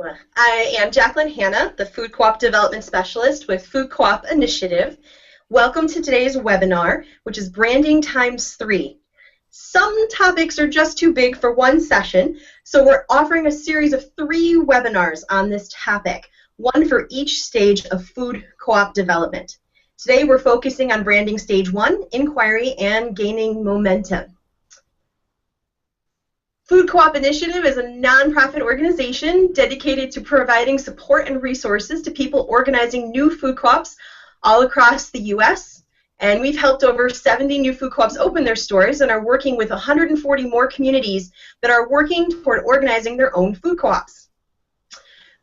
I am Jacqueline Hanna, the Food Co-op Development Specialist with Food Co-op Initiative. Welcome to today's webinar, which is Branding Times 3. Some topics are just too big for one session, so we're offering a series of 3 webinars on this topic, one for each stage of food co-op development. Today we're focusing on branding stage 1, inquiry, and gaining momentum. Food Co-op Initiative is a nonprofit organization dedicated to providing support and resources to people organizing new food co-ops all across the U.S. And we've helped over 70 new food co-ops open their stores and are working with 140 more communities that are working toward organizing their own food co-ops.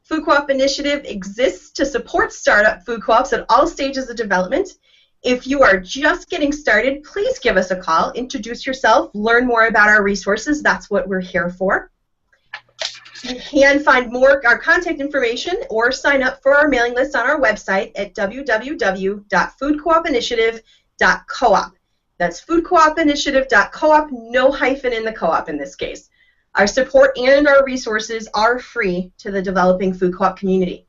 Food Co-op Initiative exists to support startup food co-ops at all stages of development. If you are just getting started, please give us a call, introduce yourself, learn more about our resources. That's what we're here for. You can find more our contact information or sign up for our mailing list on our website at www.foodcoopinitiative.coop. That's foodcoopinitiative.coop, no hyphen in the co-op in this case. Our support and our resources are free to the developing food co-op community.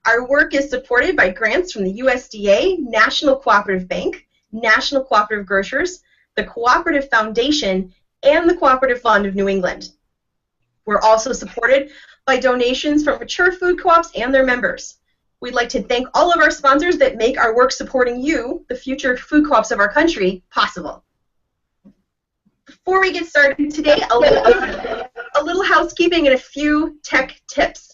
Our work is supported by grants from the USDA, National Cooperative Bank, National Cooperative Grocers, the Cooperative Foundation, and the Cooperative Fund of New England. We're also supported by donations from mature food co-ops and their members. We'd like to thank all of our sponsors that make our work supporting you, the future food co-ops of our country, possible. Before we get started today, a little housekeeping and a few tech tips.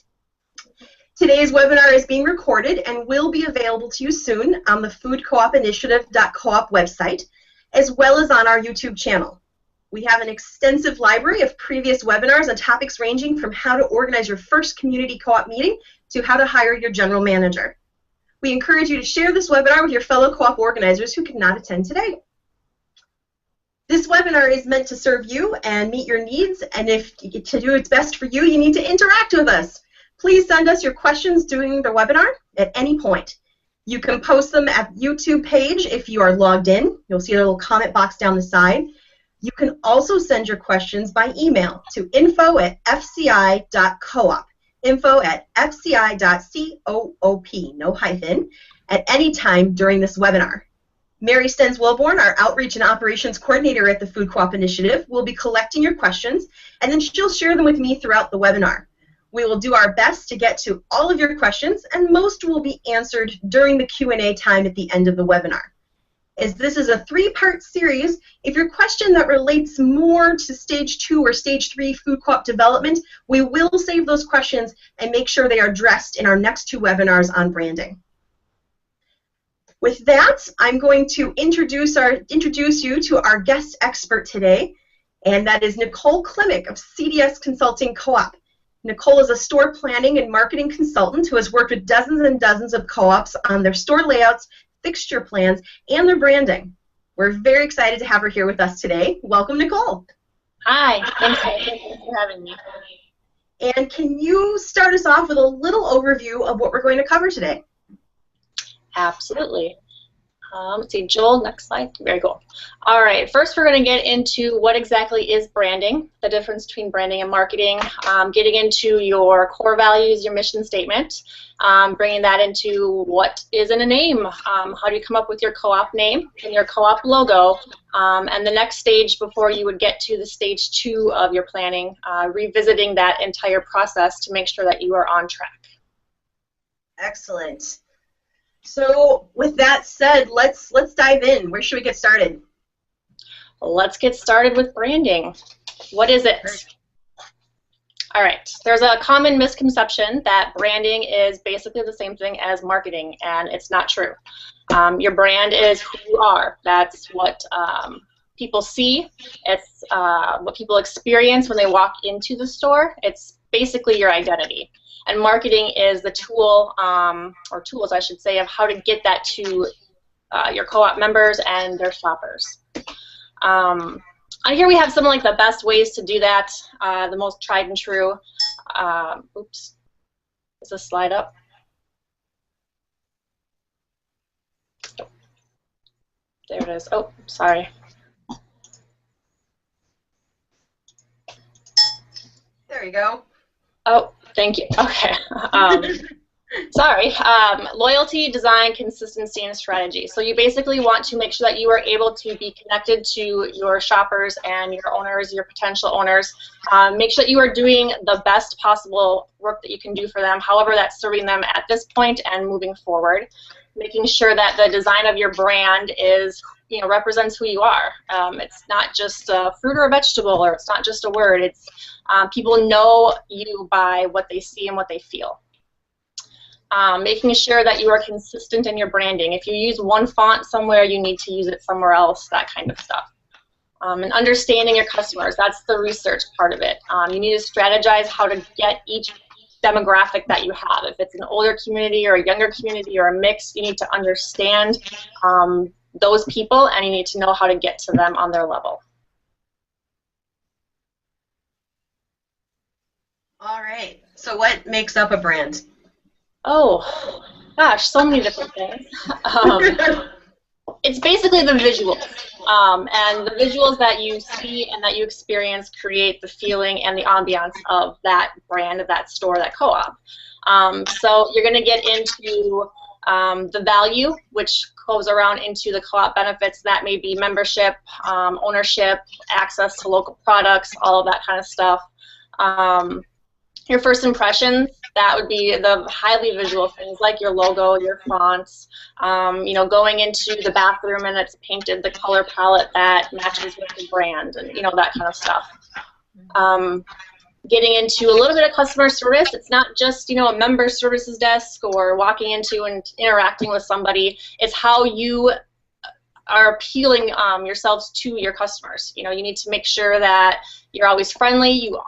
Today's webinar is being recorded and will be available to you soon on the foodcoopinitiative.coop website, as well as on our YouTube channel. We have an extensive library of previous webinars on topics ranging from how to organize your first community co-op meeting to how to hire your general manager. We encourage you to share this webinar with your fellow co-op organizers who could not attend today. This webinar is meant to serve you and meet your needs, and if to do its best for you, you need to interact with us. Please send us your questions during the webinar at any point. You can post them at the YouTube page if you are logged in. You'll see a little comment box down the side. You can also send your questions by email to info@fci.coop, info@fci.coop, no hyphen, at any time during this webinar. Mary Stens-Wilborn, our Outreach and Operations Coordinator at the Food Co-op Initiative, will be collecting your questions, and then she'll share them with me throughout the webinar. We will do our best to get to all of your questions, and most will be answered during the Q&A time at the end of the webinar. As this is a 3-part series, if your question that relates more to Stage 2 or Stage 3 food co-op development, we will save those questions and make sure they are addressed in our next 2 webinars on branding. With that, I'm going to introduce you to our guest expert today, and that is Nicole Klimek of CDS Consulting Co-op. Nicole is a store planning and marketing consultant who has worked with dozens and dozens of co-ops on their store layouts, fixture plans, and their branding. We're very excited to have her here with us today. Welcome, Nicole. Hi, thanks for having me. And can you start us off with a little overview of what we're going to cover today? Absolutely. Let's see, Joel, next slide. Very cool. All right, first we're going to get into what exactly is branding, the difference between branding and marketing, getting into your core values, your mission statement, bringing that into what is in a name, how do you come up with your co-op name and your co-op logo, and the next stage before you would get to the stage 2 of your planning, revisiting that entire process to make sure that you are on track. Excellent. So with that said, let's dive in. Where should we get started? Let's get started with branding. What is it? All right, there's a common misconception that branding is basically the same thing as marketing, and it's not true. Your brand is who you are. That's what people see. It's what people experience when they walk into the store. It's basically your identity. And marketing is the tool, or tools I should say, of how to get that to your co-op members and their shoppers. On here we have some like the best ways to do that, the most tried and true. Oops, is this slide up? There it is. Oh, sorry. There you go. Oh, Thank you. Okay. Sorry. Loyalty, design, consistency, and strategy. So you basically want to make sure that you are able to be connected to your shoppers and your owners, your potential owners. Make sure that you are doing the best possible work that you can do for them, however that's serving them at this point and moving forward. Making sure that the design of your brand is, represents who you are. It's not just a fruit or a vegetable, or it's not just a word. It's people know you by what they see and what they feel. Making sure that you are consistent in your branding. If you use one font somewhere, you need to use it somewhere else, that kind of stuff. And understanding your customers, that's the research part of it. You need to strategize how to get each demographic that you have. If it's an older community or a younger community or a mix, you need to understand those people, and you need to know how to get to them on their level. All right. So what makes up a brand? Oh, gosh, so many different things. It's basically the visuals. And the visuals that you see and that you experience create the feeling and the ambiance of that brand, of that store, that co-op. So you're going to get into the value, which goes around into the co-op benefits. That may be membership, ownership, access to local products, all of that kind of stuff. Your first impressions, that would be the highly visual things like your logo, your fonts, going into the bathroom and it's painted the color palette that matches with the brand, and that kind of stuff. Getting into a little bit of customer service, it's not just a member services desk or walking into and interacting with somebody. It's how you are appealing yourselves to your customers. You need to make sure that you're always friendly. You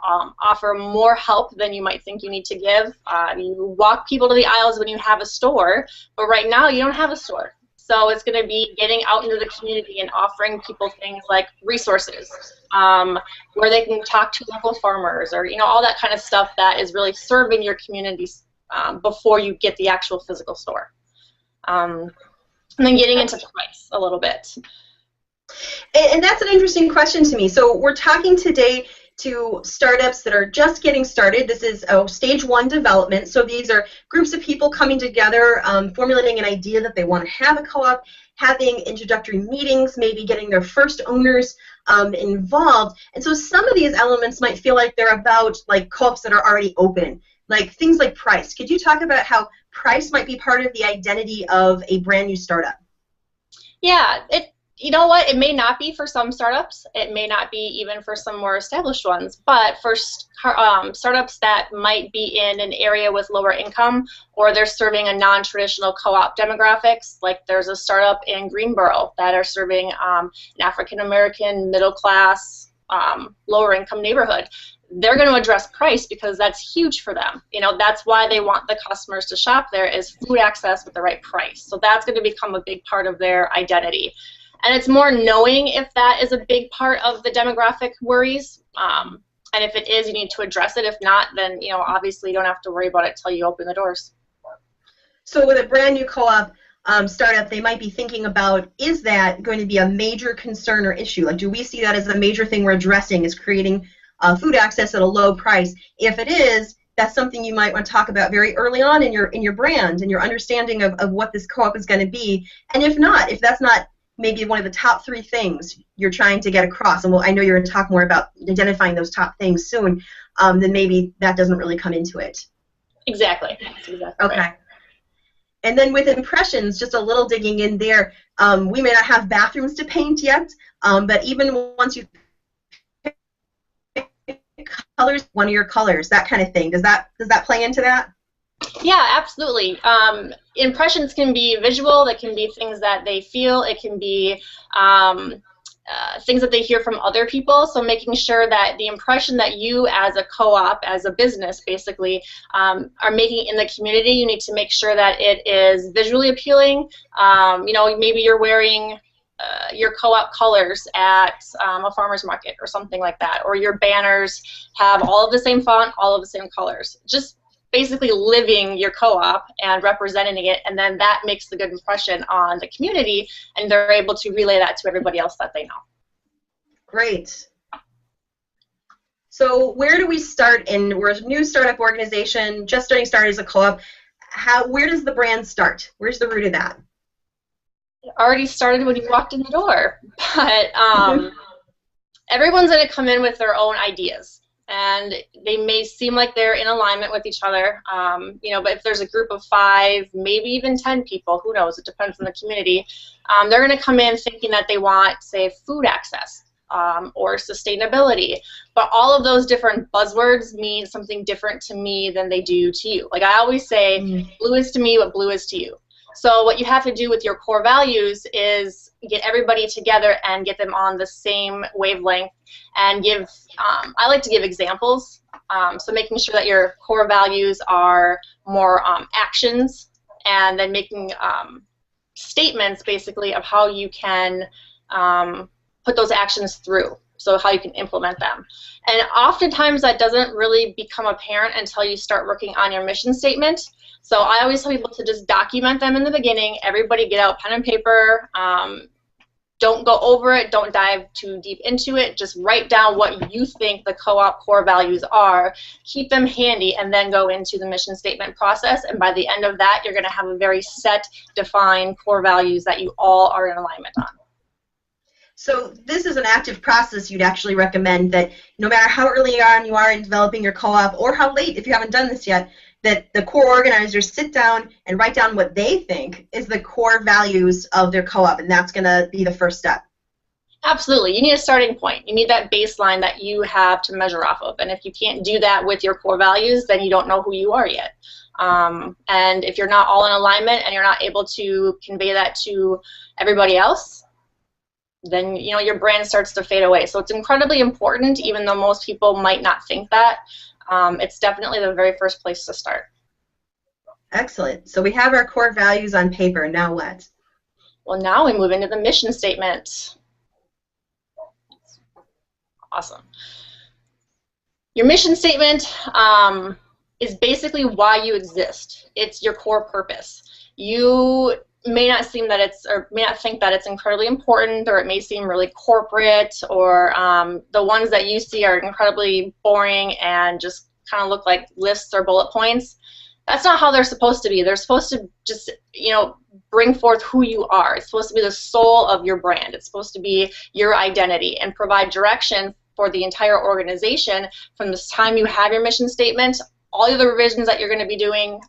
offer more help than you might think you need to give. You walk people to the aisles when you have a store, but right now you don't have a store. So it's going to be getting out into the community and offering people things like resources, where they can talk to local farmers, or all that kind of stuff that is really serving your communities before you get the actual physical store. And then getting into price a little bit. And that's an interesting question to me. So we're talking today to startups that are just getting started. This is stage 1 development. So these are groups of people coming together, formulating an idea that they want to have a co-op, having introductory meetings, maybe getting their first owners involved. And so some of these elements might feel like they're about like co-ops that are already open, like things like price. Could you talk about how price might be part of the identity of a brand new startup? Yeah, you know what? It may not be for some startups. It may not be even for some more established ones. But for startups that might be in an area with lower income, or they're serving a non-traditional co-op demographics, like there's a startup in Greenboro that are serving an African-American, middle-class, lower-income neighborhood. They're going to address price because that's huge for them. That's why they want the customers to shop there, is food access with the right price. So that's going to become a big part of their identity. And it's more knowing if that is a big part of the demographic worries. And if it is, you need to address it. If not, then obviously you don't have to worry about it till you open the doors. So with a brand new co-op startup, they might be thinking about, is that going to be a major concern or issue? Like, do we see that as a major thing we're addressing, is creating food access at a low price? If it is, that's something you might want to talk about very early on in your brand and your understanding of what this co-op is going to be. And if not, if that's not maybe one of the top 3 things you're trying to get across, and I know you're going to talk more about identifying those top things soon, then maybe that doesn't really come into it. Exactly. That's exactly okay. Right. And then with impressions, just a little digging in there, we may not have bathrooms to paint yet, but even once you colors, one of your colors, that kind of thing, does that play into that? Yeah, absolutely. Impressions can be visual. That can be things that they feel. It can be things that they hear from other people. So making sure that the impression that you as a co-op, as a business basically, are making in the community, you need to make sure that it is visually appealing. Maybe you're wearing your co-op colors at a farmer's market or something like that, or your banners have all of the same font, all of the same colors. Just basically living your co-op and representing it, and then that makes the good impression on the community, and they're able to relay that to everybody else that they know. Great. So where do we start? We're a new startup organization, just starting start as a co-op. Where does the brand start? Where's the root of that? It already started when you walked in the door, but everyone's going to come in with their own ideas, and they may seem like they're in alignment with each other, but if there's a group of 5, maybe even 10 people, who knows, it depends on the community, they're going to come in thinking that they want, say, food access or sustainability, but all of those different buzzwords mean something different to me than they do to you. Like I always say, blue is to me what blue is to you. So what you have to do with your core values is get everybody together and get them on the same wavelength and give, I like to give examples. So making sure that your core values are more actions, and then making statements basically of how you can put those actions through, so how you can implement them. And oftentimes that doesn't really become apparent until you start working on your mission statement. So I always tell people to just document them in the beginning. Everybody get out pen and paper. Don't go over it. Don't dive too deep into it. Just write down what you think the co-op core values are. Keep them handy, and then go into the mission statement process. And by the end of that, you're going to have a very set, defined core values that you all are in alignment on. So this is an active process. You'd actually recommend that no matter how early on you are in developing your co-op, or how late if you haven't done this yet, that the core organizers sit down and write down what they think is the core values of their co-op, and that's going to be the first step. Absolutely. You need a starting point. You need that baseline that you have to measure off of. And if you can't do that with your core values, then you don't know who you are yet. And if you're not all in alignment and you're not able to convey that to everybody else, then your brand starts to fade away. So it's incredibly important, even though most people might not think that. It's definitely the very first place to start. Excellent. So we have our core values on paper. Now what? Well, now we move into the mission statement. Awesome. Your mission statement is basically why you exist. It's your core purpose. You may not think that it's incredibly important, or it may seem really corporate, or the ones that you see are incredibly boring and just kind of look like lists or bullet points. That's not how they're supposed to be. They're supposed to just, bring forth who you are. It's supposed to be the soul of your brand. It's supposed to be your identity and provide direction for the entire organization from the time you have your mission statement, all of the revisions that you're going to be doing,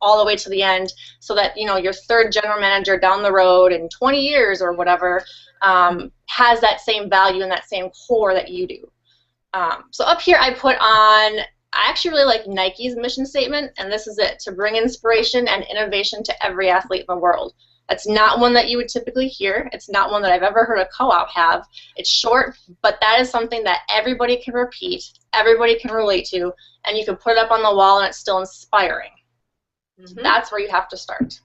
all the way to the end, so that your third general manager down the road in 20 years or whatever has that same value and that same core that you do. So up here I put on, I actually really like Nike's mission statement, and this is it: to bring inspiration and innovation to every athlete in the world. That's not one that you would typically hear. It's not one that I've ever heard a co-op have. It's short, but that is something that everybody can repeat, everybody can relate to, and you can put it up on the wall and it's still inspiring. Mm-hmm. That's where you have to start.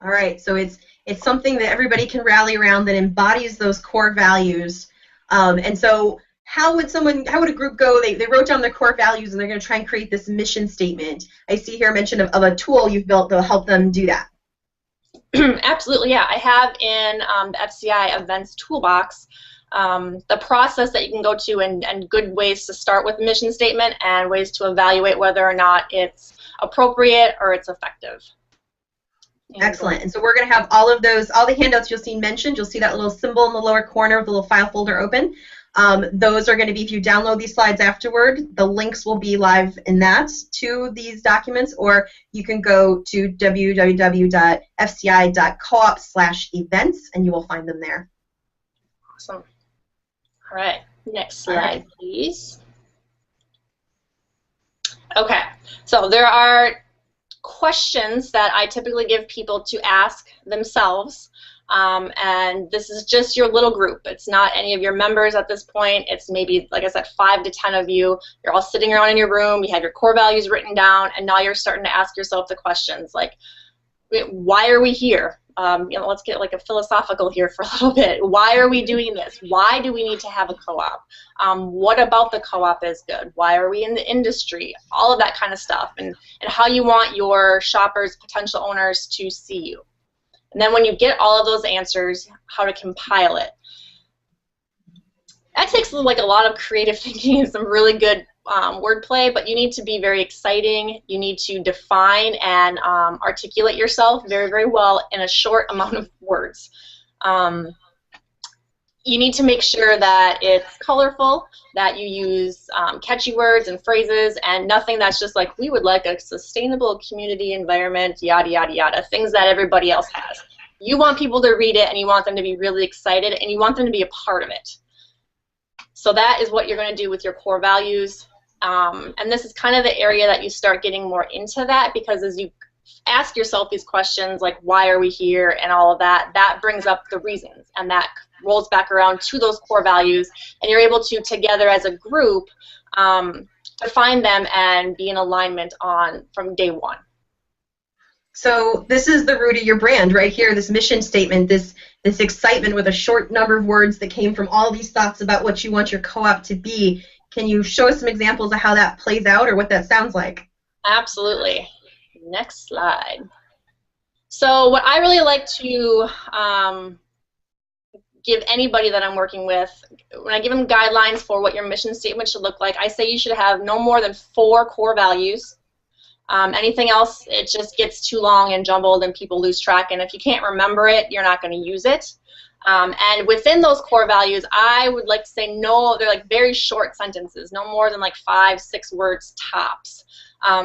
All right, so it's something that everybody can rally around, that embodies those core values. And so how would a group go? They wrote down their core values and they're going to try and create this mission statement. I see here a mention of a tool you've built to help them do that. Absolutely, yeah. I have in the FCI Events Toolbox the process that you can go to, and good ways to start with a mission statement and ways to evaluate whether or not it's appropriate or it's effective. Excellent. And so we're going to have all of those, all the handouts you'll see mentioned. You'll see that little symbol in the lower corner with the little file folder open. Those are going to be, if you download these slides afterward, the links will be live in that to these documents, or you can go to www.fci.coop/events and you will find them there. Awesome. All right, next slide, please. Okay, so there are questions that I typically give people to ask themselves. And this is just your little group. It's not any of your members at this point. It's maybe, like I said, 5 to 10 of you. You're all sitting around in your room. You have your core values written down, and now you're starting to ask yourself the questions like, why are we here? Let's get like a philosophical here for a little bit. Why are we doing this? Why do we need to have a co-op? What about the co-op is good? Why are we in the industry? All of that kind of stuff, and how you want your shoppers, potential owners to see you. And then when you get all of those answers, how to compile it. That takes like a lot of creative thinking and some really good wordplay, but you need to be very exciting. You need to define and articulate yourself very, very well in a short amount of words. You need to make sure that it's colorful, that you use catchy words and phrases, and nothing that's just like, we would like a sustainable community environment, yada, yada, yada, things that everybody else has. You want people to read it, and you want them to be really excited, and you want them to be a part of it. So that is what you're going to do with your core values. And this is kind of the area that you start getting more into that, because as you ask yourself these questions like, why are we here, and all of that, that brings up the reasons, and that rolls back around to those core values, and you're able to, together as a group, define them and be in alignment on from day one. So this is the root of your brand right here, this mission statement, this excitement with a short number of words that came from all these thoughts about what you want your co-op to be. Can you show us some examples of how that plays out or what that sounds like? Absolutely. Next slide. So what I really like to give anybody that I'm working with, when I give them guidelines for what your mission statement should look like, I say you should have no more than 4 core values. Anything else, it just gets too long and jumbled and people lose track, and if you can't remember it, you're not going to use it. And within those core values, I would like to say no, they're like very short sentences, no more than like 5-6 words tops,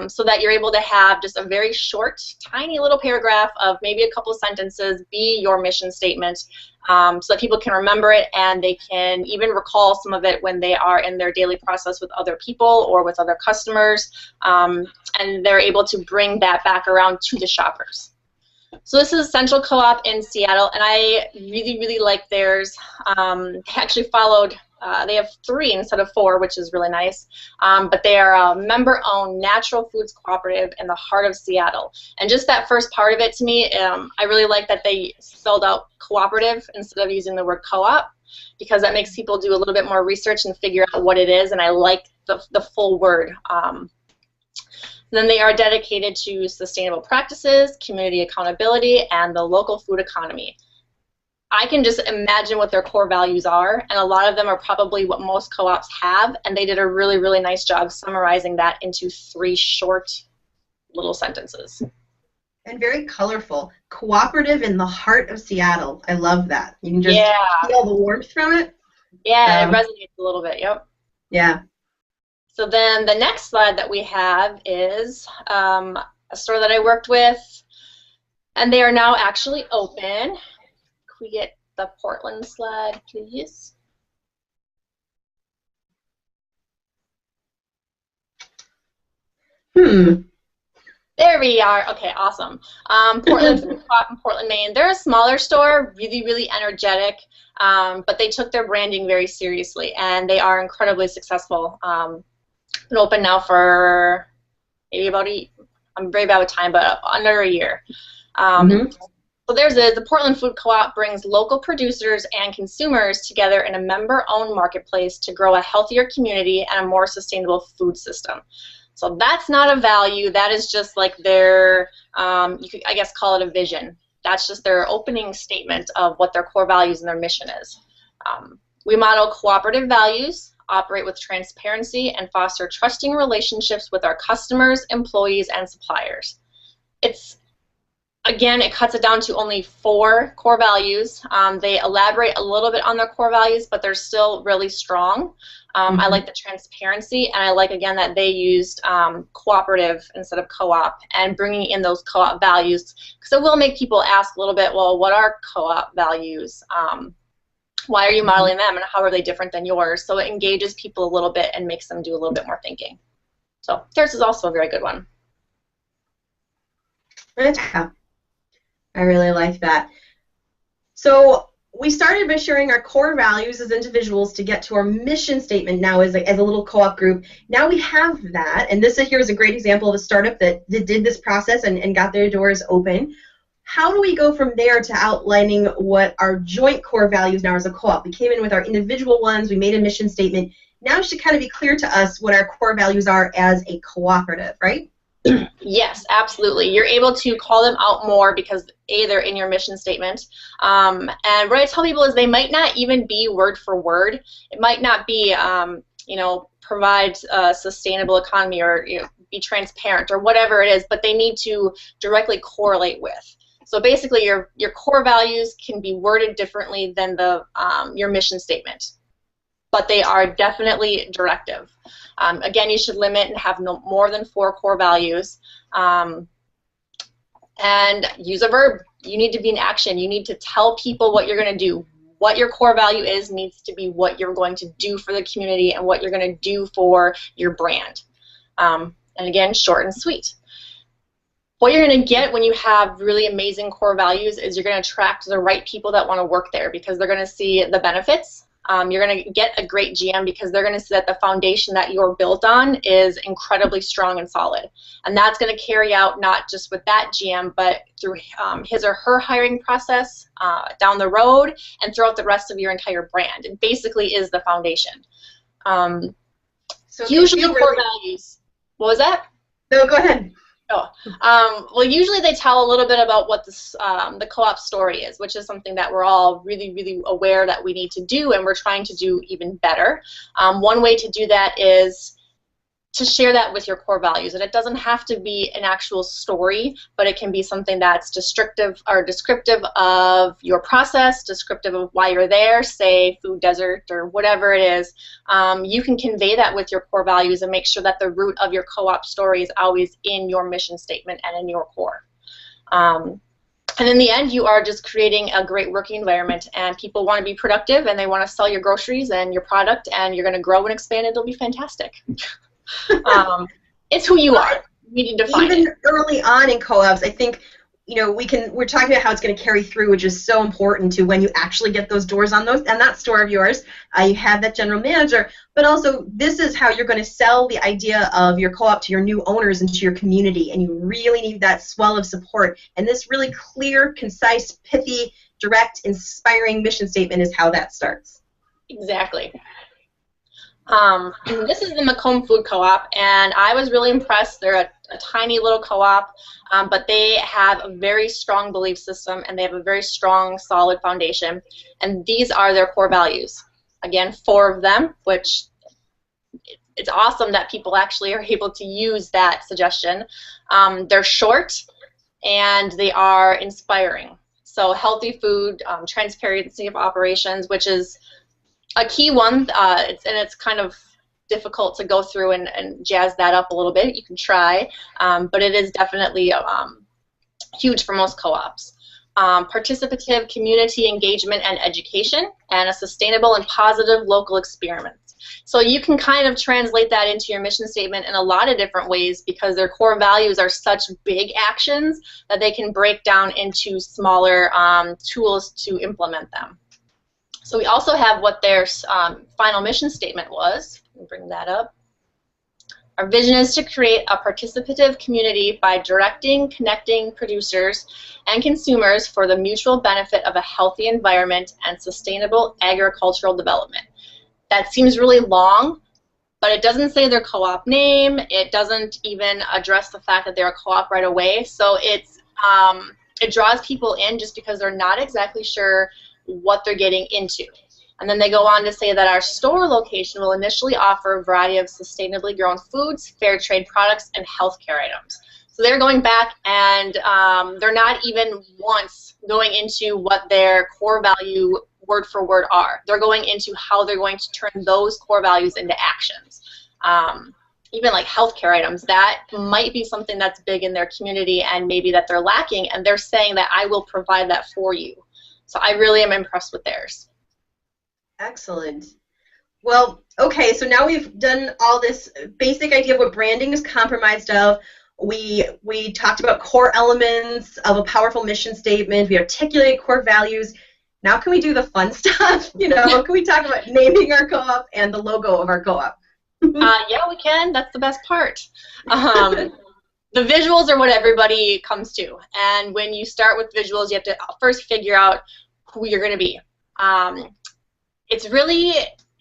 so that you're able to have just a very short, tiny little paragraph of maybe a couple of sentences be your mission statement, so that people can remember it and they can even recall some of it when they are in their daily process with other people or with other customers, and they're able to bring that back around to the shoppers. So this is Central Co-op in Seattle, and I really, really like theirs. They actually followed, they have 3 instead of 4, which is really nice, but they are a member-owned natural foods cooperative in the heart of Seattle. And just that first part of it, to me, I really like that they spelled out cooperative instead of using the word co-op, because that makes people do a little bit more research and figure out what it is, and I like the full word. Then they are dedicated to sustainable practices, community accountability, and the local food economy. I can just imagine what their core values are, and a lot of them are probably what most co-ops have, and they did a really, really nice job summarizing that into 3 short little sentences. And very colorful. Cooperative in the heart of Seattle. I love that. You can just feel the warmth from it. Yeah, it resonates a little bit, yep. Yeah. So then the next slide that we have is a store that I worked with, and they are now actually open. Can we get the Portland slide, please? There we are. Okay, awesome. Portland Food Co-op in Portland, Maine. They're a smaller store, really, really energetic, but they took their branding very seriously, and they are incredibly successful. Been open now for maybe about I'm very bad with time, but under a year. So the Portland Food Co-op brings local producers and consumers together in a member-owned marketplace to grow a healthier community and a more sustainable food system. So that's not a value. That is just like their, you could, I guess, call it a vision. That's just their opening statement of what their core values and their mission is. We model cooperative values, operate with transparency, and foster trusting relationships with our customers, employees, and suppliers. Again, it cuts it down to only 4 core values. They elaborate a little bit on their core values, but they're still really strong. I like the transparency, and I like, again, that they used cooperative instead of co-op, and bringing in those co-op values, because it will make people ask a little bit, well, what are co-op values? Why are you modeling them, and how are they different than yours? So it engages people a little bit and makes them do a little bit more thinking. So theirs is also a very good one. Yeah. I really like that. So we started by sharing our core values as individuals to get to our mission statement now as a little co-op group. Now we have that, and this here is a great example of a startup that did this process and got their doors open. How do we go from there to outlining what our joint core values now as a co-op? We came in with our individual ones, we made a mission statement. Now it should kind of be clear to us what our core values are as a cooperative, right? Yes, absolutely. You're able to call them out more because A, they're in your mission statement. And what I tell people is they might not even be word for word. It might not be, you know, provide a sustainable economy or, you know, be transparent or whatever it is, but they need to directly correlate with. So basically, your core values can be worded differently than the your mission statement, but they are definitely directive. Again, you should limit and have no more than 4 core values, and use a verb. You need to be in action. You need to tell people what you're going to do. What your core value is needs to be what you're going to do for the community and what you're going to do for your brand. And again, short and sweet. What you're going to get when you have really amazing core values is you're going to attract the right people that want to work there because they're going to see the benefits. You're going to get a great GM because they're going to see that the foundation that you're built on is incredibly strong and solid. And that's going to carry out not just with that GM, but through his or her hiring process down the road and throughout the rest of your entire brand. It basically is the foundation. So usually core values. What was that? No, go ahead. Oh, well, usually they tell a little bit about what this, the co-op story is, which is something that we're all really, really aware that we need to do, and we're trying to do even better. One way to do that is to share that with your core values, and it doesn't have to be an actual story, but it can be something that's descriptive of your process, descriptive of why you're there, say food desert or whatever it is. You can convey that with your core values and make sure that the root of your co-op story is always in your mission statement and in your core. And in the end, you are just creating a great working environment, and people want to be productive, and they want to sell your groceries and your product, and you're going to grow and expand. It'll be fantastic. It's who you are. You need to define it. Even early on in co-ops, I think, you know, we're talking about how it's going to carry through, which is so important to when you actually get those doors on those and that store of yours. You have that general manager, but also this is how you're going to sell the idea of your co-op to your new owners and to your community, and you really need that swell of support. And this really clear, concise, pithy, direct, inspiring mission statement is how that starts. Exactly. This is the Macomb Food Co-op, and I was really impressed. They're a tiny little co-op, but they have a very strong belief system, and they have a very strong, solid foundation, and these are their core values. Again, 4 of them, which it's awesome that people actually are able to use that suggestion. They're short, and they are inspiring. So healthy food, transparency of operations, which is a key one, it's kind of difficult to go through and jazz that up a little bit. You can try, but it is definitely huge for most co-ops. Participative community engagement and education, and a sustainable and positive local experiment. So you can kind of translate that into your mission statement in a lot of different ways because their core values are such big actions that they can break down into smaller tools to implement them. So we also have what their final mission statement was. Let me bring that up. Our vision is to create a participative community by directing, connecting producers and consumers for the mutual benefit of a healthy environment and sustainable agricultural development. That seems really long, but it doesn't say their co-op name. It doesn't even address the fact that they're a co-op right away. So it draws people in just because they're not exactly sure what they're getting into. And then they go on to say that our store location will initially offer a variety of sustainably grown foods, fair trade products, and healthcare items. So they're going back and they're not even once going into what their core value word for word are. They're going into how they're going to turn those core values into actions. Even like healthcare items, that might be something that's big in their community and maybe that they're lacking, and they're saying that I will provide that for you. So I really am impressed with theirs. Excellent. Well, okay, so now we've done all this basic idea of what branding is comprised of. We talked about core elements of a powerful mission statement. We articulated core values. Now can we do the fun stuff? You know, can we talk about naming our co-op and the logo of our co-op? Yeah, we can. That's the best part. The visuals are what everybody comes to, and when you start with visuals, you have to first figure out who you're going to be. It's really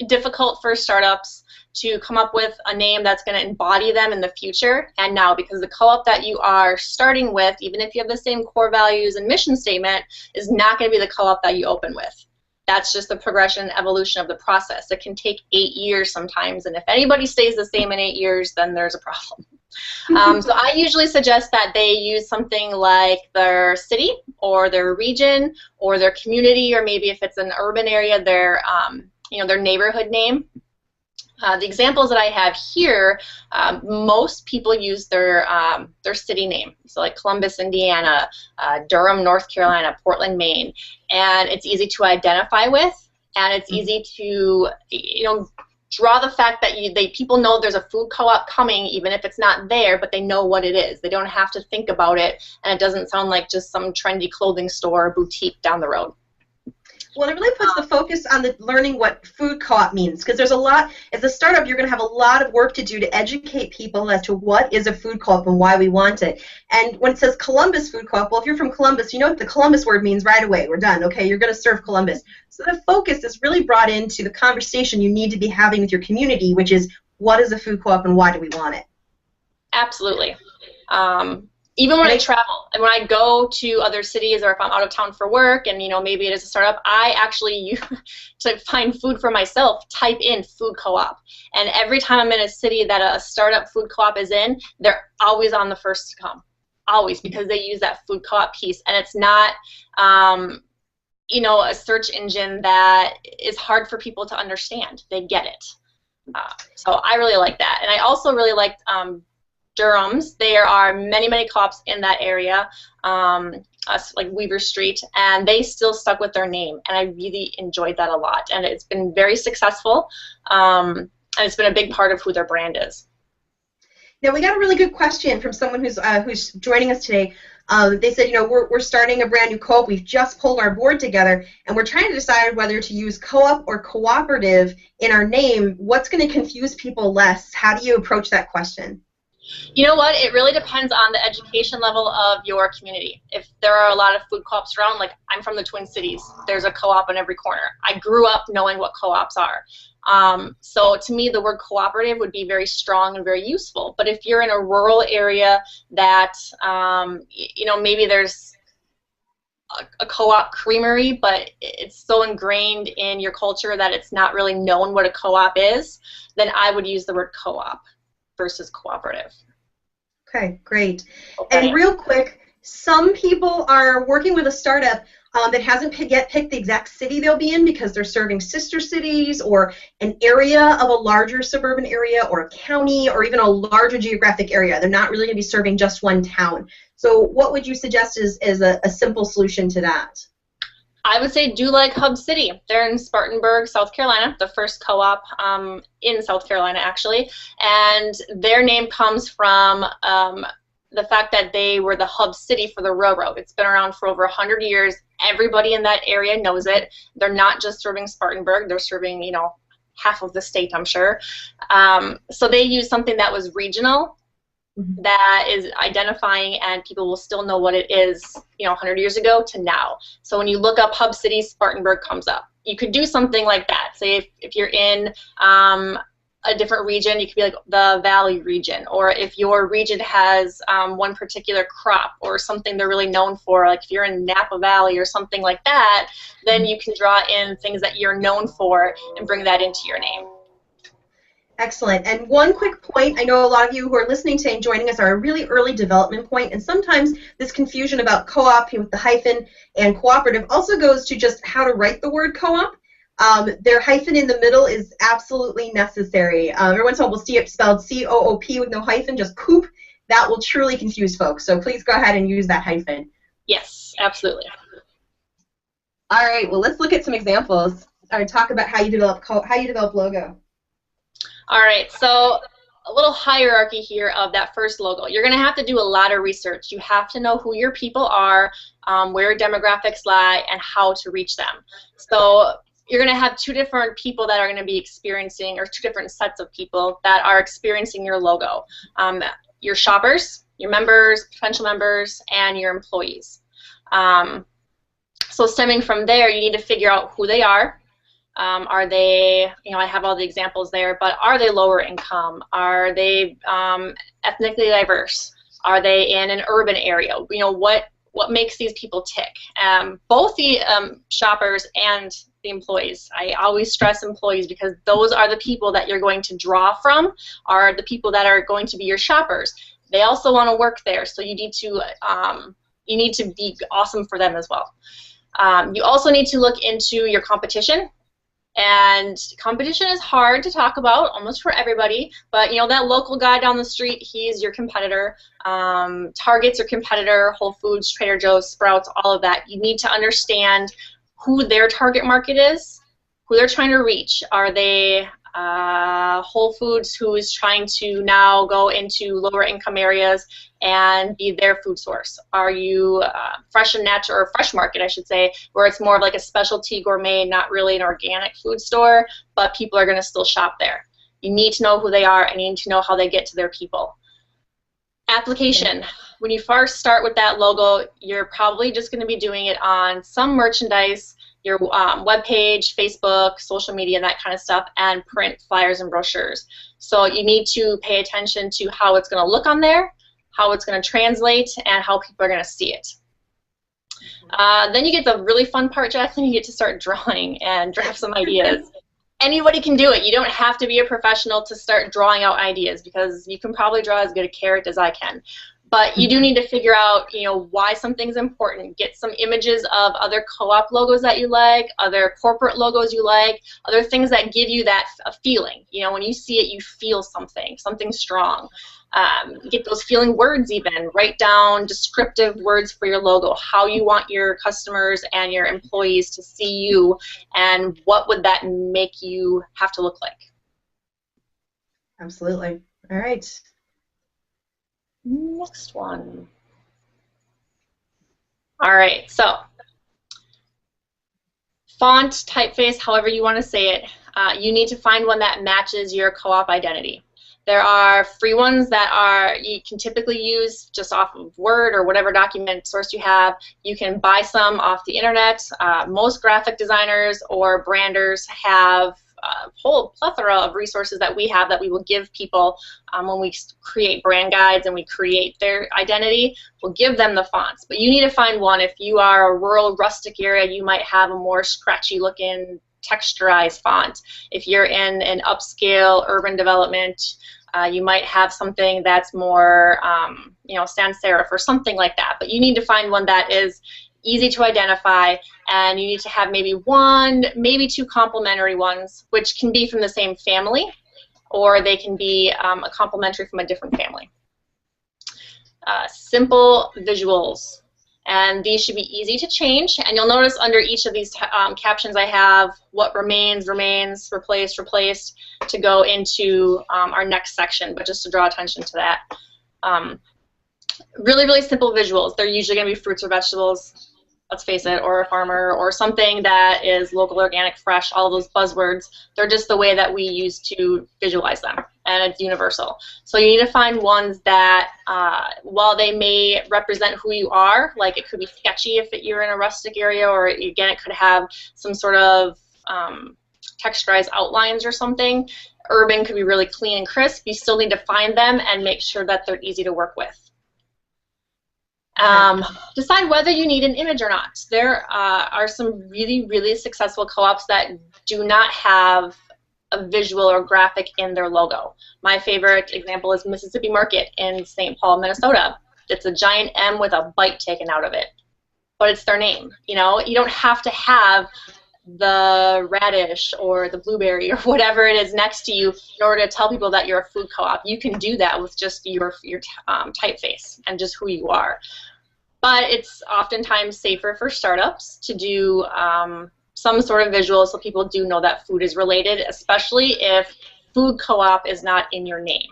difficult for startups to come up with a name that's going to embody them in the future and now, because the co-op that you are starting with, even if you have the same core values and mission statement, is not going to be the co-op that you open with. That's just the progression and evolution of the process. It can take 8 years sometimes, and if anybody stays the same in 8 years, then there's a problem. So I usually suggest that they use something like their city or their region or their community, or maybe if it's an urban area, their their neighborhood name. The examples that I have here, most people use their city name. So like Columbus, Indiana, Durham, North Carolina, Portland, Maine, and it's easy to identify with, and it's easy to draw the fact that people know there's a food co-op coming, even if it's not there, but they know what it is. They don't have to think about it, and it doesn't sound like just some trendy clothing store or boutique down the road. Well, it really puts the focus on the learning what food co-op means, because there's a lot, as a startup, you're going to have a lot of work to do to educate people as to what is a food co-op and why we want it. And when it says Columbus Food Co-op, well, if you're from Columbus, you know what the Columbus word means right away. We're done, okay? You're going to serve Columbus. So the focus is really brought into the conversation you need to be having with your community, which is what is a food co-op and why do we want it? Absolutely. Even when I travel, and when I go to other cities, or if I'm out of town for work, and maybe it is a startup, I actually to find food for myself, type in food co-op. And every time I'm in a city that a startup food co-op is in, they're always on the first to come, always, because they use that food co-op piece, and it's not a search engine that is hard for people to understand. They get it. So I really like that, and I also really liked Durham's. There are many, many co-ops in that area, like Weaver Street, and they still stuck with their name, and I really enjoyed that a lot, and it's been very successful, and it's been a big part of who their brand is. Now, we got a really good question from someone who's joining us today. They said, we're starting a brand new co-op. We've just pulled our board together, and we're trying to decide whether to use co-op or cooperative in our name. What's going to confuse people less? How do you approach that question? You know what? It really depends on the education level of your community. If there are a lot of food co-ops around, like I'm from the Twin Cities, there's a co-op in every corner. I grew up knowing what co-ops are. So to me, the word cooperative would be very strong and very useful. But if you're in a rural area that, maybe there's a co-op creamery, but it's so ingrained in your culture that it's not really known what a co-op is, then I would use the word co-op versus cooperative. Okay, great. Okay. And real quick, some people are working with a startup that hasn't yet picked the exact city they'll be in, because they're serving sister cities or an area of a larger suburban area or a county or even a larger geographic area. They're not really going to be serving just one town. So what would you suggest is a simple solution to that? I would say do like Hub City. They're in Spartanburg, South Carolina, the first co-op in South Carolina, actually. And their name comes from the fact that they were the hub city for the railroad. It's been around for over 100 years. Everybody in that area knows it. They're not just serving Spartanburg. They're serving, half of the state, I'm sure. So they used something that was regional, that is identifying, and people will still know what it is, 100 years ago to now. So when you look up Hub City, Spartanburg comes up. You could do something like that. Say if you're in a different region, you could be like the Valley region, or if your region has one particular crop or something they're really known for, like if you're in Napa Valley or something like that, then you can draw in things that you're known for and bring that into your name. Excellent. And one quick point, I know a lot of you who are listening today and joining us are a really early development point, and sometimes this confusion about co-op with the hyphen and cooperative also goes to just how to write the word co-op. Their hyphen in the middle is absolutely necessary. Every once in a while we'll see it spelled C-O-O-P with no hyphen, just coop. That will truly confuse folks, so please go ahead and use that hyphen. Yes, absolutely. All right, well, let's look at some examples. Talk about how you develop logo. All right, so a little hierarchy here of that first logo. You're going to have to do a lot of research. You have to know who your people are, where demographics lie, and how to reach them. So you're going to have two different people that are going to be experiencing, or two different sets of people that are experiencing your logo. Your shoppers, your members, potential members, and your employees. So stemming from there, you need to figure out who they are. Are they, I have all the examples there, but are they lower income? Are they ethnically diverse? Are they in an urban area? What makes these people tick? Both the shoppers and the employees. I always stress employees because those are the people that you're going to draw from, are the people that are going to be your shoppers. They also want to work there, so you need to be awesome for them as well. You also need to look into your competition. And competition is hard to talk about almost for everybody, but that local guy down the street, he's your competitor. Target's your competitor, Whole Foods, Trader Joe's, Sprouts, all of that. You need to understand who their target market is, who they're trying to reach. Are they Whole Foods, who is trying to now go into lower income areas and be their food source? Are you Fresh and Natural, or Fresh Market, I should say, where it's more of like a specialty gourmet, not really an organic food store, but people are going to still shop there? You need to know who they are, and you need to know how they get to their people. Application. When you first start with that logo, you're probably just going to be doing it on some merchandise, your webpage, Facebook, social media, that kind of stuff, and print flyers and brochures. So you need to pay attention to how it's going to look on there, how it's going to translate, and how people are going to see it. Then you get the really fun part, Jacqueline. You get to start drawing and draft some ideas. Anybody can do it. You don't have to be a professional to start drawing out ideas, because you can probably draw as good a carrot as I can. But you do need to figure out, why something's important. Get some images of other co-op logos that you like, other corporate logos you like, other things that give you that feeling. When you see it, you feel something strong. Get those feeling words even. Write down descriptive words for your logo, how you want your customers and your employees to see you, and what would that make you have to look like. Absolutely. All right. Next one. All right, so font, typeface, however you want to say it, you need to find one that matches your co-op identity. There are free ones that you can typically use just off of Word or whatever document source you have. You can buy some off the internet. Most graphic designers or branders have a whole plethora of resources that we have that we will give people when we create brand guides and we create their identity. We'll give them the fonts, but you need to find one. If you are a rural, rustic area, you might have a more scratchy looking texturized font. If you're in an upscale urban development, you might have something that's more, sans serif or something like that. But you need to find one that is easy to identify, and you need to have maybe one, maybe two complementary ones, which can be from the same family, or they can be a complementary from a different family. Simple visuals. And these should be easy to change. And you'll notice under each of these captions I have what remains, remains, replaced, replaced, to go into our next section, but just to draw attention to that. Really, really simple visuals. They're usually going to be fruits or vegetables, let's face it, or a farmer, or something that is local, organic, fresh, all those buzzwords. They're just the way that we use to visualize them, and it's universal. So you need to find ones that, while they may represent who you are, like it could be sketchy if you're in a rustic area, or again, it could have some sort of texturized outlines or something. Urban could be really clean and crisp. You still need to find them and make sure that they're easy to work with. Decide whether you need an image or not. There are some really, really successful co-ops that do not have a visual or graphic in their logo. My favorite example is Mississippi Market in St. Paul, Minnesota. It's a giant M with a bite taken out of it, but it's their name. You don't have to have the radish or the blueberry or whatever it is next to you in order to tell people that you're a food co-op. You can do that with just your typeface and just who you are. But it's oftentimes safer for startups to do some sort of visual so people do know that food is related, especially if food co-op is not in your name.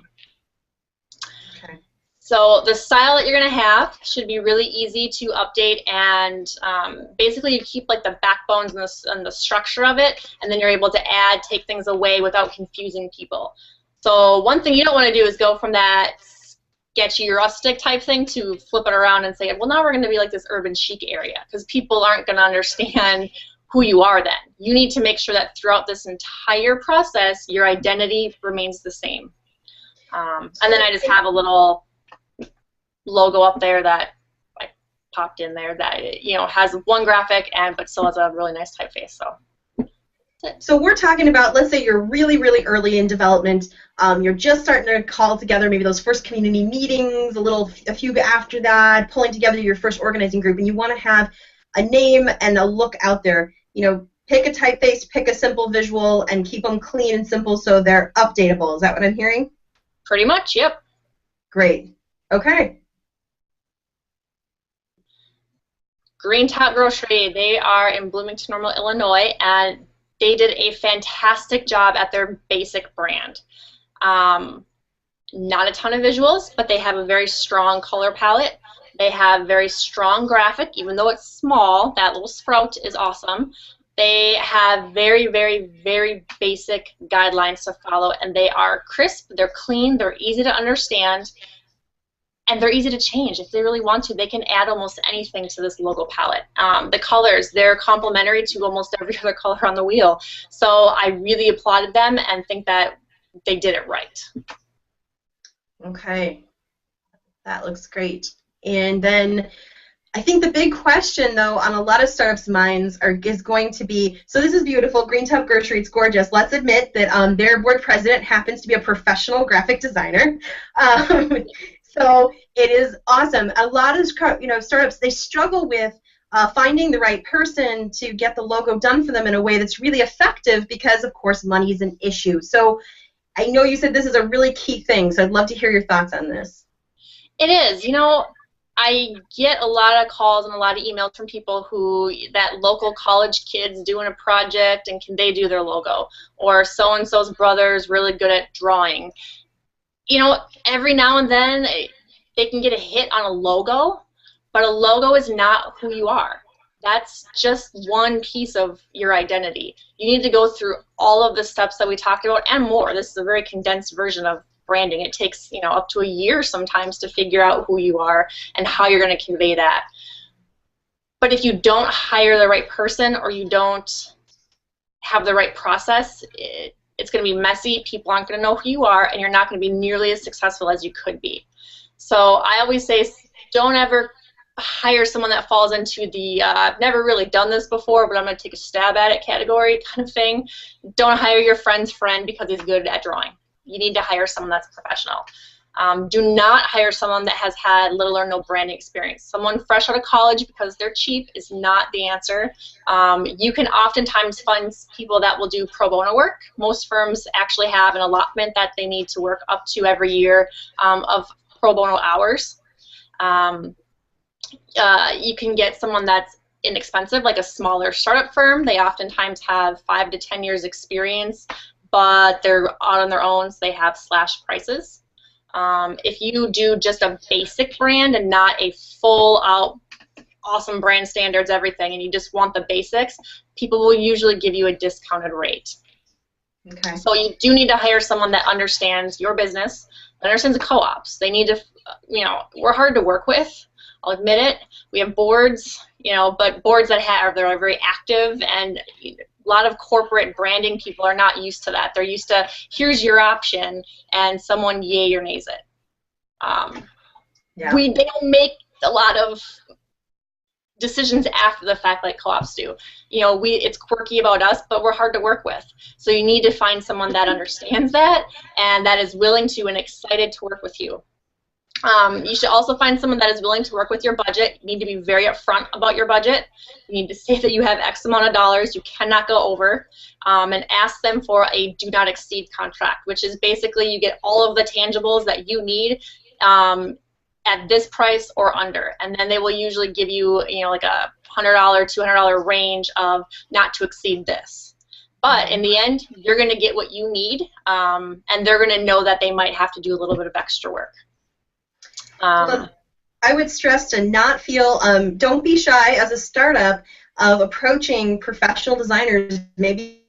Okay. So the style that you're going to have should be really easy to update, and basically you keep like the backbones and the structure of it, and then you're able to add, take things away without confusing people. So one thing you don't want to do is go from that sketchy rustic type thing to flip it around and say, well, now we're going to be like this urban chic area, because people aren't going to understand who you are then. You need to make sure that throughout this entire process, your identity remains the same. And then I just have a little logo up there that I popped in there that, you know, has one graphic but still has a really nice typeface. So we're talking about, let's say you're really, really early in development. You're just starting to call together maybe those first community meetings, a few after that, pulling together your first organizing group, and you want to have a name and a look out there. You know, pick a typeface, pick a simple visual, and keep them clean and simple so they're updatable. Is that what I'm hearing? Pretty much, yep. Great. Okay. Green Top Grocery, they are in Bloomington Normal, Illinois, and they did a fantastic job at their basic brand. Not a ton of visuals, but they have a very strong color palette. They have very strong graphic, even though it's small. That little sprout is awesome. They have very, very, very basic guidelines to follow, and they are crisp, they're clean, they're easy to understand, and they're easy to change. If they really want to, they can add almost anything to this logo palette. The colors, they're complementary to almost every other color on the wheel. So I really applauded them and think that they did it right. Okay. That looks great. And then I think the big question, though, on a lot of startups' minds is going to be, so this is beautiful, Green Top Grocery, it's gorgeous. Let's admit that their board president happens to be a professional graphic designer. So it is awesome. A lot of startups, they struggle with finding the right person to get the logo done for them in a way that's really effective because, of course, money is an issue. So I know you said this is a really key thing, so I'd love to hear your thoughts on this. It is. You know, I get a lot of calls and a lot of emails from people that local college kids doing a project and can they do their logo? Or so-and-so's brother's really good at drawing. You know, every now and then they can get a hit on a logo, but a logo is not who you are. That's just one piece of your identity. You need to go through all of the steps that we talked about and more. This is a very condensed version of branding. It takes, you know, up to a year sometimes to figure out who you are and how you're going to convey that. But if you don't hire the right person or you don't have the right process, it's going to be messy, people aren't going to know who you are, and you're not going to be nearly as successful as you could be. So I always say don't ever hire someone that falls into the I've never really done this before, but I'm going to take a stab at it category kind of thing. Don't hire your friend's friend because he's good at drawing. You need to hire someone that's professional. Do not hire someone that has had little or no branding experience. Someone fresh out of college because they're cheap is not the answer. You can oftentimes find people that will do pro bono work. Most firms actually have an allotment that they need to work up to every year of pro bono hours. You can get someone that's inexpensive, like a smaller startup firm. They oftentimes have 5 to 10 years experience, but they're out on their own, so they have slash prices. If you do just a basic brand and not a full-out awesome brand standards, everything, and you just want the basics, people will usually give you a discounted rate. Okay. So you do need to hire someone that understands your business, that understands the co-ops. They need to, you know, we're hard to work with. I'll admit it. We have boards, you know, but boards that are very active, and a lot of corporate branding people are not used to that. They're used to, here's your option, and someone yay or nays it. They don't make a lot of decisions after the fact like co-ops do. You know, it's quirky about us, but we're hard to work with. So you need to find someone that understands that and that is willing to and excited to work with you. You should also find someone that is willing to work with your budget. You need to be very upfront about your budget. You need to say that you have X amount of dollars, you cannot go over, and ask them for a do not exceed contract, which is basically you get all of the tangibles that you need at this price or under, and then they will usually give you, you know, like a $100, $200 range of not to exceed this. But in the end, you're going to get what you need, and they're going to know that they might have to do a little bit of extra work. I would stress to not feel, don't be shy as a startup of approaching professional designers, maybe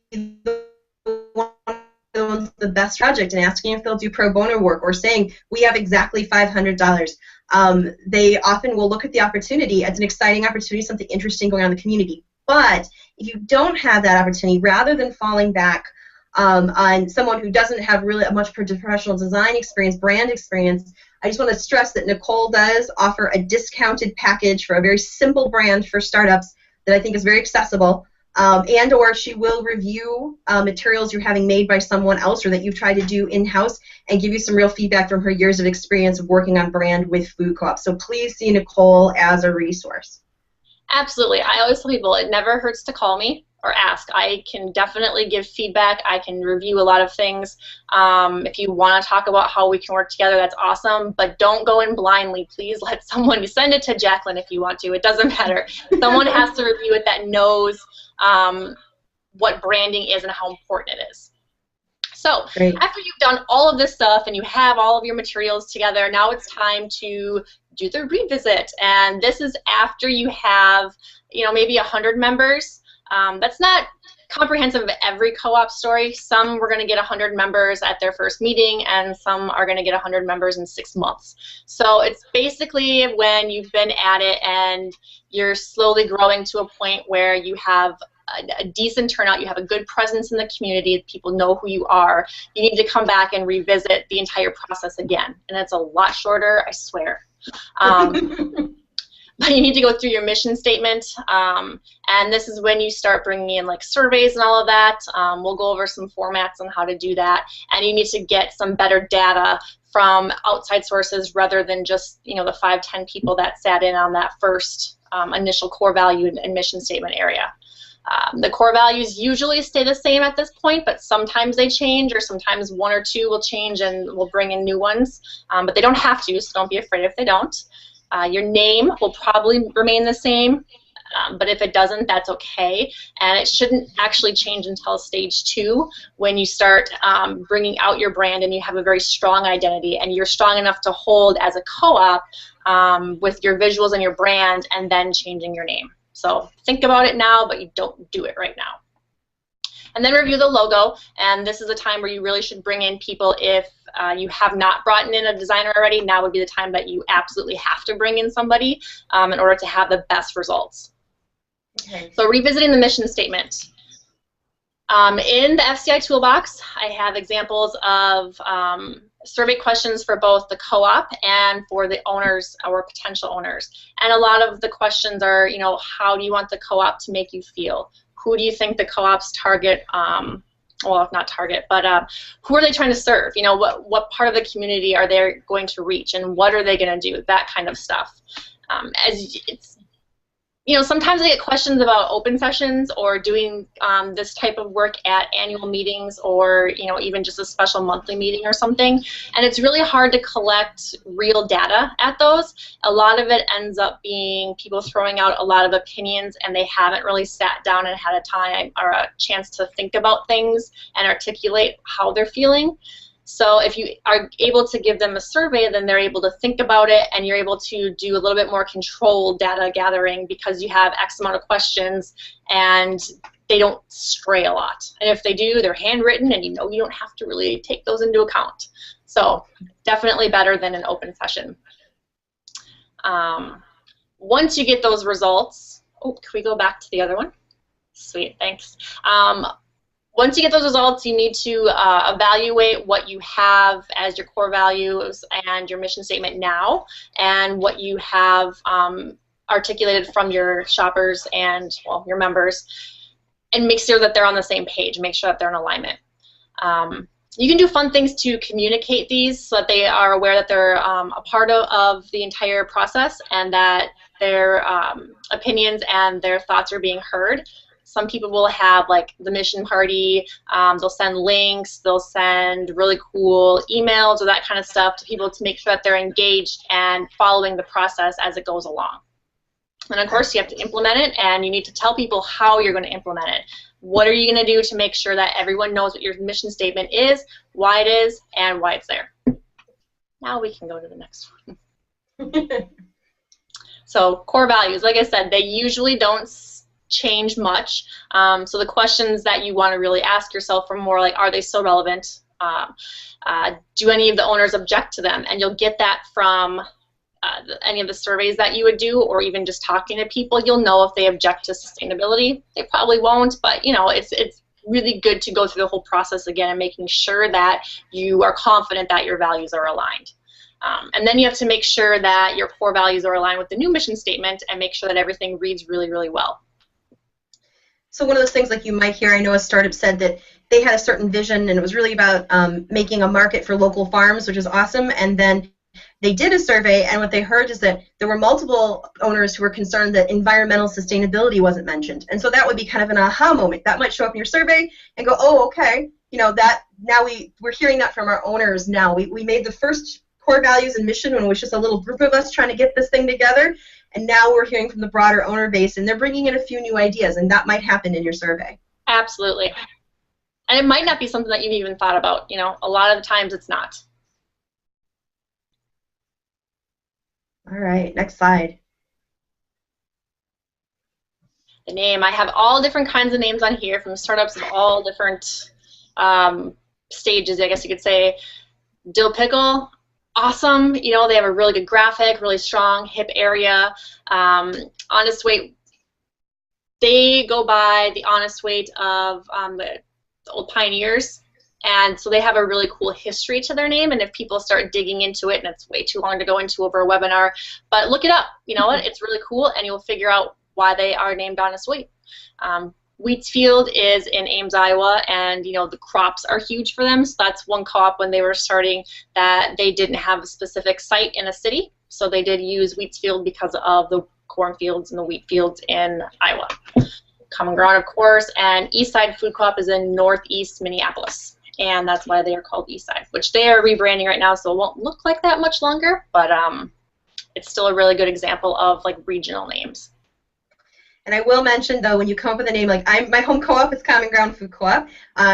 the best project, and asking if they'll do pro bono work, or saying, we have exactly $500. They often will look at the opportunity as an exciting opportunity, something interesting going on in the community. But if you don't have that opportunity, rather than falling back on someone who doesn't have really much professional design experience, brand experience, I just want to stress that Nicole does offer a discounted package for a very simple brand for startups that I think is very accessible, and or she will review materials you're having made by someone else or that you've tried to do in-house and give you some real feedback from her years of experience of working on brand with food co-ops. So please see Nicole as a resource. Absolutely. I always tell people it never hurts to call me or ask. I can definitely give feedback. I can review a lot of things. If you want to talk about how we can work together, that's awesome. But don't go in blindly. Please let someone, send it to Jacqueline if you want to. It doesn't matter. Someone has to review it that knows what branding is and how important it is. So Great. After you've done all of this stuff and you have all of your materials together, now it's time to do the revisit. And this is after you have, maybe 100 members. That's not comprehensive of every co-op story. Some we're going to get 100 members at their first meeting, and some are going to get 100 members in 6 months. So it's basically when you've been at it and you're slowly growing to a point where you have a decent turnout, you have a good presence in the community, people know who you are, you need to come back and revisit the entire process again. And it's a lot shorter, I swear. But you need to go through your mission statement, and this is when you start bringing in like surveys and all of that. We'll go over some formats on how to do that, and you need to get some better data from outside sources rather than just the 5-10 people that sat in on that first initial core value and mission statement area. The core values usually stay the same at this point, but sometimes they change, or sometimes 1 or 2 will change and we'll bring in new ones, but they don't have to, so don't be afraid if they don't. Your name will probably remain the same, but if it doesn't, that's okay, and it shouldn't actually change until stage 2, when you start bringing out your brand and you have a very strong identity and you're strong enough to hold as a co-op with your visuals and your brand, and then changing your name. So think about it now, but you don't do it right now. And then review the logo, and this is a time where you really should bring in people. If you have not brought in a designer already, now would be the time that you absolutely have to bring in somebody in order to have the best results. Okay. So revisiting the mission statement. In the FCI toolbox, I have examples of survey questions for both the co-op and for the owners or potential owners. And a lot of the questions are, how do you want the co-op to make you feel? Who do you think the co-op's target, well, not target, but who are they trying to serve? What part of the community are they going to reach, and what are they going to do? That kind of stuff. Sometimes I get questions about open sessions or doing this type of work at annual meetings, or even just a special monthly meeting or something, and it's really hard to collect real data at those. A lot of it ends up being people throwing out a lot of opinions, and they haven't really sat down and had a time or a chance to think about things and articulate how they're feeling. So if you are able to give them a survey, then they're able to think about it, and you're able to do a little bit more controlled data gathering because you have X amount of questions and they don't stray a lot. And if they do, they're handwritten, and you don't have to really take those into account. So definitely better than an open session. Once you get those results, can we go back to the other one? Sweet, thanks. Once you get those results, you need to evaluate what you have as your core values and your mission statement now, and what you have articulated from your shoppers and, well, your members, and make sure that they're on the same page, make sure that they're in alignment. You can do fun things to communicate these so that they are aware that they're a part of the entire process, and that their opinions and their thoughts are being heard. Some people will have like the mission party, they'll send links, they'll send really cool emails or that kind of stuff to people to make sure that they're engaged and following the process as it goes along. And of course you have to implement it, and you need to tell people how you're going to implement it. What are you going to do to make sure that everyone knows what your mission statement is, why it is, and why it's there. Now we can go to the next one. So core values, like I said, they usually don't change much. So the questions that you want to really ask yourself are more like, are they still relevant? Do any of the owners object to them? And you'll get that from any of the surveys that you would do, or even just talking to people, you'll know if they object to sustainability. They probably won't, but you know, it's really good to go through the whole process again and making sure that you are confident that your values are aligned. And then you have to make sure that your core values are aligned with the new mission statement and make sure that everything reads really, really well. So one of those things, like you might hear, I know a startup said that they had a certain vision and it was really about making a market for local farms, which is awesome, and then they did a survey, and what they heard is that there were multiple owners who were concerned that environmental sustainability wasn't mentioned. And so that would be kind of an aha moment. That might show up in your survey and go, oh, okay, you know, that now we're hearing that from our owners now. We made the first core values and mission when it was just a little group of us trying to get this thing together, and now we're hearing from the broader owner base, and they're bringing in a few new ideas, and that might happen in your survey. Absolutely. And it might not be something that you've even thought about. You know, a lot of the times it's not. All right, next slide. The name. I have all different kinds of names on here from startups of all different stages, I guess you could say. Dill Pickle, awesome. You know, they have a really good graphic, really strong, hip area. Honest Weight, they go by the honest weight of the old pioneers. And so they have a really cool history to their name, and if people start digging into it, and it's way too long to go into over a webinar, but look it up. You know what? It's really cool, and you'll figure out why they are named Honest Weight. Wheatsfield is in Ames, Iowa, and you know the crops are huge for them. So that's one co-op when they were starting that they didn't have a specific site in a city, so they did use Wheatsfield because of the cornfields and the wheat fields in Iowa. Common Ground, of course, and Eastside Food Co-op is in northeast Minneapolis. And that's why they are called Eastside, which they are rebranding right now, so it won't look like that much longer, but it's still a really good example of like regional names. And I will mention, though, when you come up with a name, like my home co-op is Common Ground Food Co-op.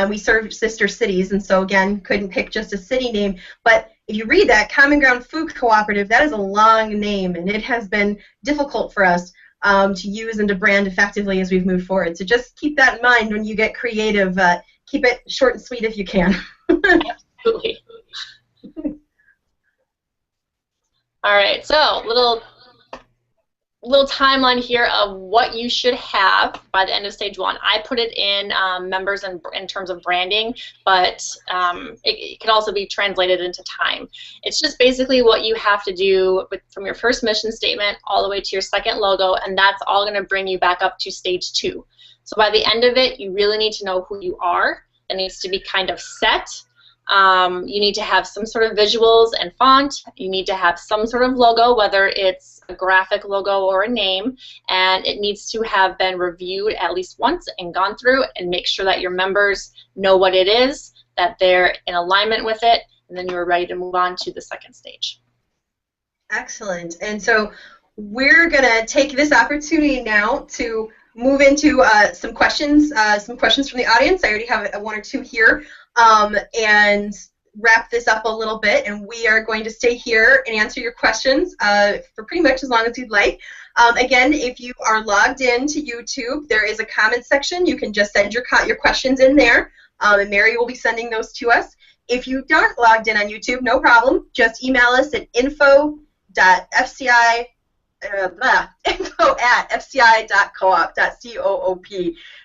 We serve sister cities, and so again, couldn't pick just a city name. But if you read that, Common Ground Food Cooperative, that is a long name, and it has been difficult for us to use and to brand effectively as we've moved forward. So just keep that in mind when you get creative. Keep it short and sweet if you can. Absolutely. All right, so little timeline here of what you should have by the end of stage 1. I put it in members in terms of branding, but it can also be translated into time. It's just basically what you have to do from your first mission statement all the way to your second logo, and that's all going to bring you back up to stage 2. So by the end of it, you really need to know who you are. It needs to be kind of set. You need to have some sort of visuals and font. You need to have some sort of logo, whether it's a graphic logo or a name, and it needs to have been reviewed at least once and gone through and make sure that your members know what it is, that they're in alignment with it, and then you're ready to move on to the second stage. Excellent. And so we're going to take this opportunity now to move into some questions from the audience. I already have one or two here, and wrap this up a little bit, and we are going to stay here and answer your questions for pretty much as long as you'd like. Again, if you are logged in to YouTube, there is a comment section. You can just send your questions in there, and Mary will be sending those to us. If you aren't logged in on YouTube, no problem. Just email us at info@fci.coop.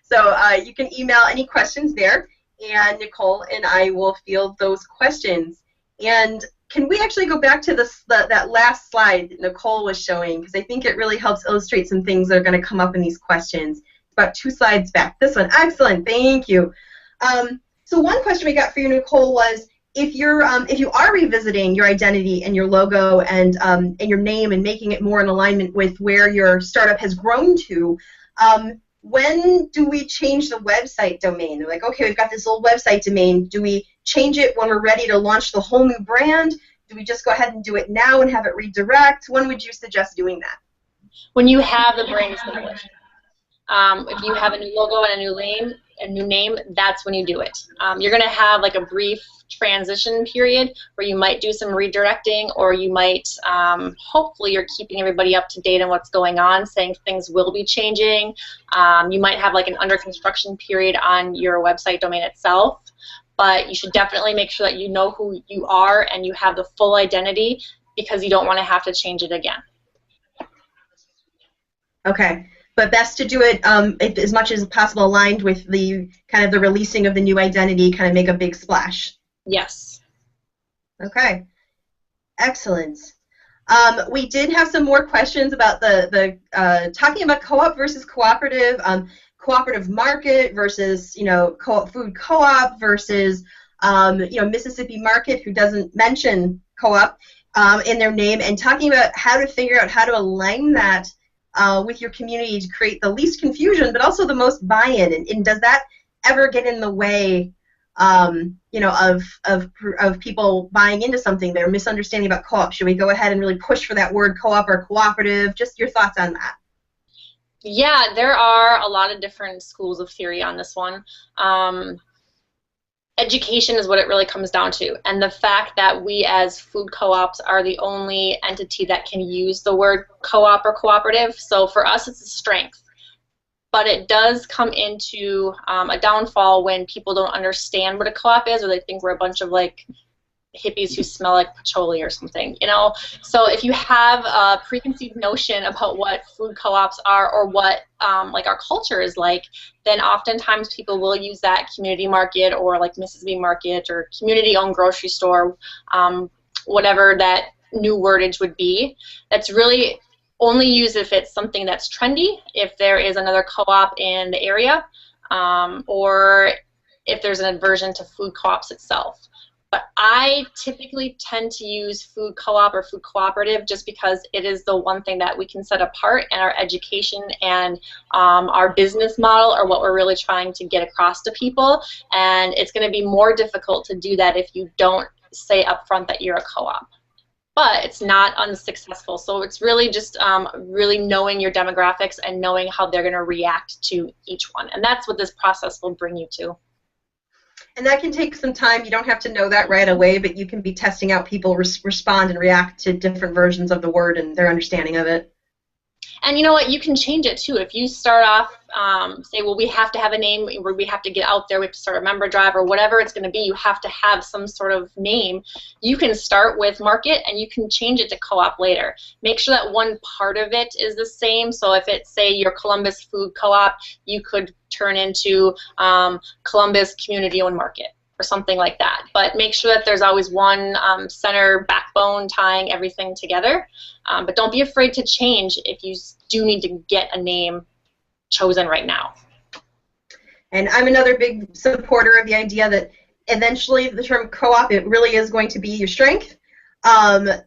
So you can email any questions there, and Nicole and I will field those questions. And can we actually go back to that last slide that Nicole was showing, because I think it really helps illustrate some things that are going to come up in these questions. About 2 slides back. This one, excellent, thank you. So one question we got for you, Nicole, was if you are revisiting your identity and your logo and your name and making it more in alignment with where your startup has grown to, when do we change the website domain? They're like, okay, we've got this old website domain. Do we change it when we're ready to launch the whole new brand? Do we just go ahead and do it now and have it redirect? When would you suggest doing that? When you have the brand established. If you have a new logo and a new name, that's when you do it. You're going to have like a brief transition period where you might do some redirecting, or you might, hopefully you're keeping everybody up to date on what's going on, saying things will be changing. You might have like an under construction period on your website domain itself, but you should definitely make sure that you know who you are and you have the full identity because you don't want to have to change it again. Okay, but best to do it as much as possible aligned with the kind of the releasing of the new identity, kind of make a big splash. Yes. Okay, excellent. We did have some more questions about the talking about co-op versus cooperative, cooperative market versus food co-op versus Mississippi Market, who doesn't mention co-op in their name, and talking about how to figure out how to align that with your community to create the least confusion, but also the most buy-in. And does that ever get in the way, of people buying into something? They're misunderstanding about co-op. Should we go ahead and really push for that word co-op or cooperative? Just your thoughts on that. Yeah, there are a lot of different schools of theory on this one. Education is what it really comes down to, and the fact that we as food co-ops are the only entity that can use the word co-op or cooperative, so for us it's a strength. But it does come into a downfall when people don't understand what a co-op is, or they think we're a bunch of like hippies who smell like patchouli or something, So if you have a preconceived notion about what food co-ops are or what like our culture is like, then oftentimes people will use that community market or like Mississippi Market or community-owned grocery store, whatever that new wordage would be. That's really only used if it's something that's trendy, if there is another co-op in the area, or if there's an aversion to food co-ops itself. But I typically tend to use food co-op or food cooperative just because it is the one thing that we can set apart, and our education and our business model are what we're really trying to get across to people. And it's going to be more difficult to do that if you don't say up front that you're a co-op. But it's not unsuccessful. So it's really just really knowing your demographics and knowing how they're going to react to each one. And that's what this process will bring you to. And that can take some time. You don't have to know that right away, but you can be testing out people respond and react to different versions of the word and their understanding of it. And you know what? You can change it too. If you start off, say, well, we have to have a name, where we have to get out there, we have to start a member drive, or whatever it's going to be, you have to have some sort of name. You can start with market, and you can change it to co-op later. Make sure that one part of it is the same. So if it's, say, your Columbus Food Co-op, you could turn into Columbus Community-Owned Market, or something like that. But make sure that there's always one center backbone tying everything together. But don't be afraid to change if you do need to get a name chosen right now. And I'm another big supporter of the idea that eventually the term co-op, it really is going to be your strength.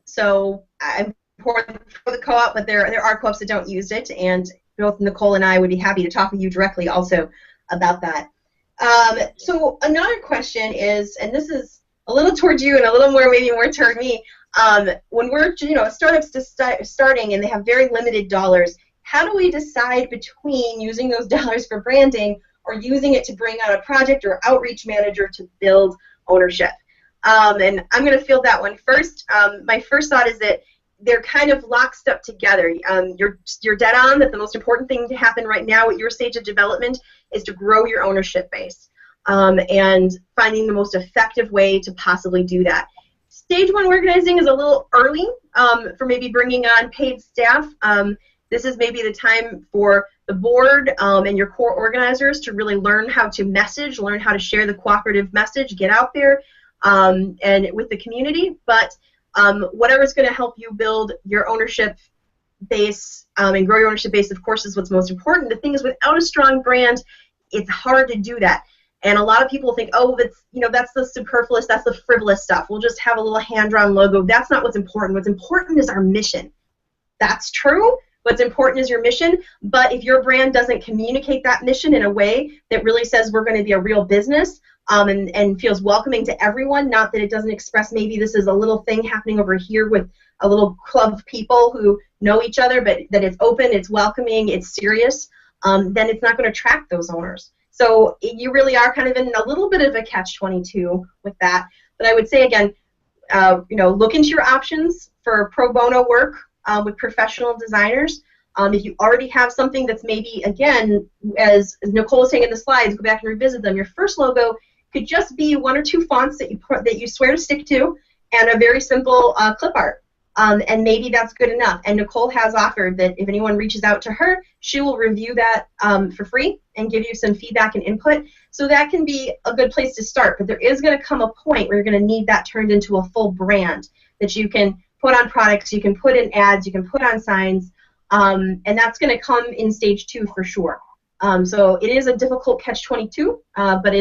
So I'm for the co-op, but there are co-ops that don't use it, and both Nicole and I would be happy to talk with you directly also about that. So another question is, and this is a little toward you and a little more maybe more toward me, when we're startups starting and they have very limited dollars, how do we decide between using those dollars for branding or using it to bring out a project or outreach manager to build ownership? And I'm going to field that one first. My first thought is that they're kind of lockstep together. You're dead on that the most important thing to happen right now at your stage of development is to grow your ownership base, and finding the most effective way to possibly do that. Stage one organizing is a little early for maybe bringing on paid staff. This is maybe the time for the board and your core organizers to really learn how to message, learn how to share the cooperative message, get out there and with the community. But whatever is going to help you build your ownership base and grow your ownership base, of course, is what's most important. The thing is, without a strong brand, it's hard to do that. And a lot of people think, oh, that's the superfluous, that's the frivolous stuff. We'll just have a little hand-drawn logo. That's not what's important. What's important is our mission. That's true. What's important is your mission. But if your brand doesn't communicate that mission in a way that really says we're going to be a real business, and feels welcoming to everyone, not that it doesn't express maybe this is a little thing happening over here with a little club of people who know each other, but that it's open, it's welcoming, it's serious, then it's not going to attract those owners. So you really are kind of in a little bit of a catch-22 with that. But I would say, again, look into your options for pro bono work with professional designers. If you already have something that's maybe, again, as Nicole was saying in the slides, go back and revisit them. Your first logo could just be one or two fonts that you swear to stick to, and a very simple clip art. And maybe that's good enough. And Nicole has offered that if anyone reaches out to her, she will review that for free and give you some feedback and input. So that can be a good place to start. But there is going to come a point where you're going to need that turned into a full brand that you can put on products, you can put in ads, you can put on signs, and that's going to come in stage 2 for sure. So it is a difficult catch-22, but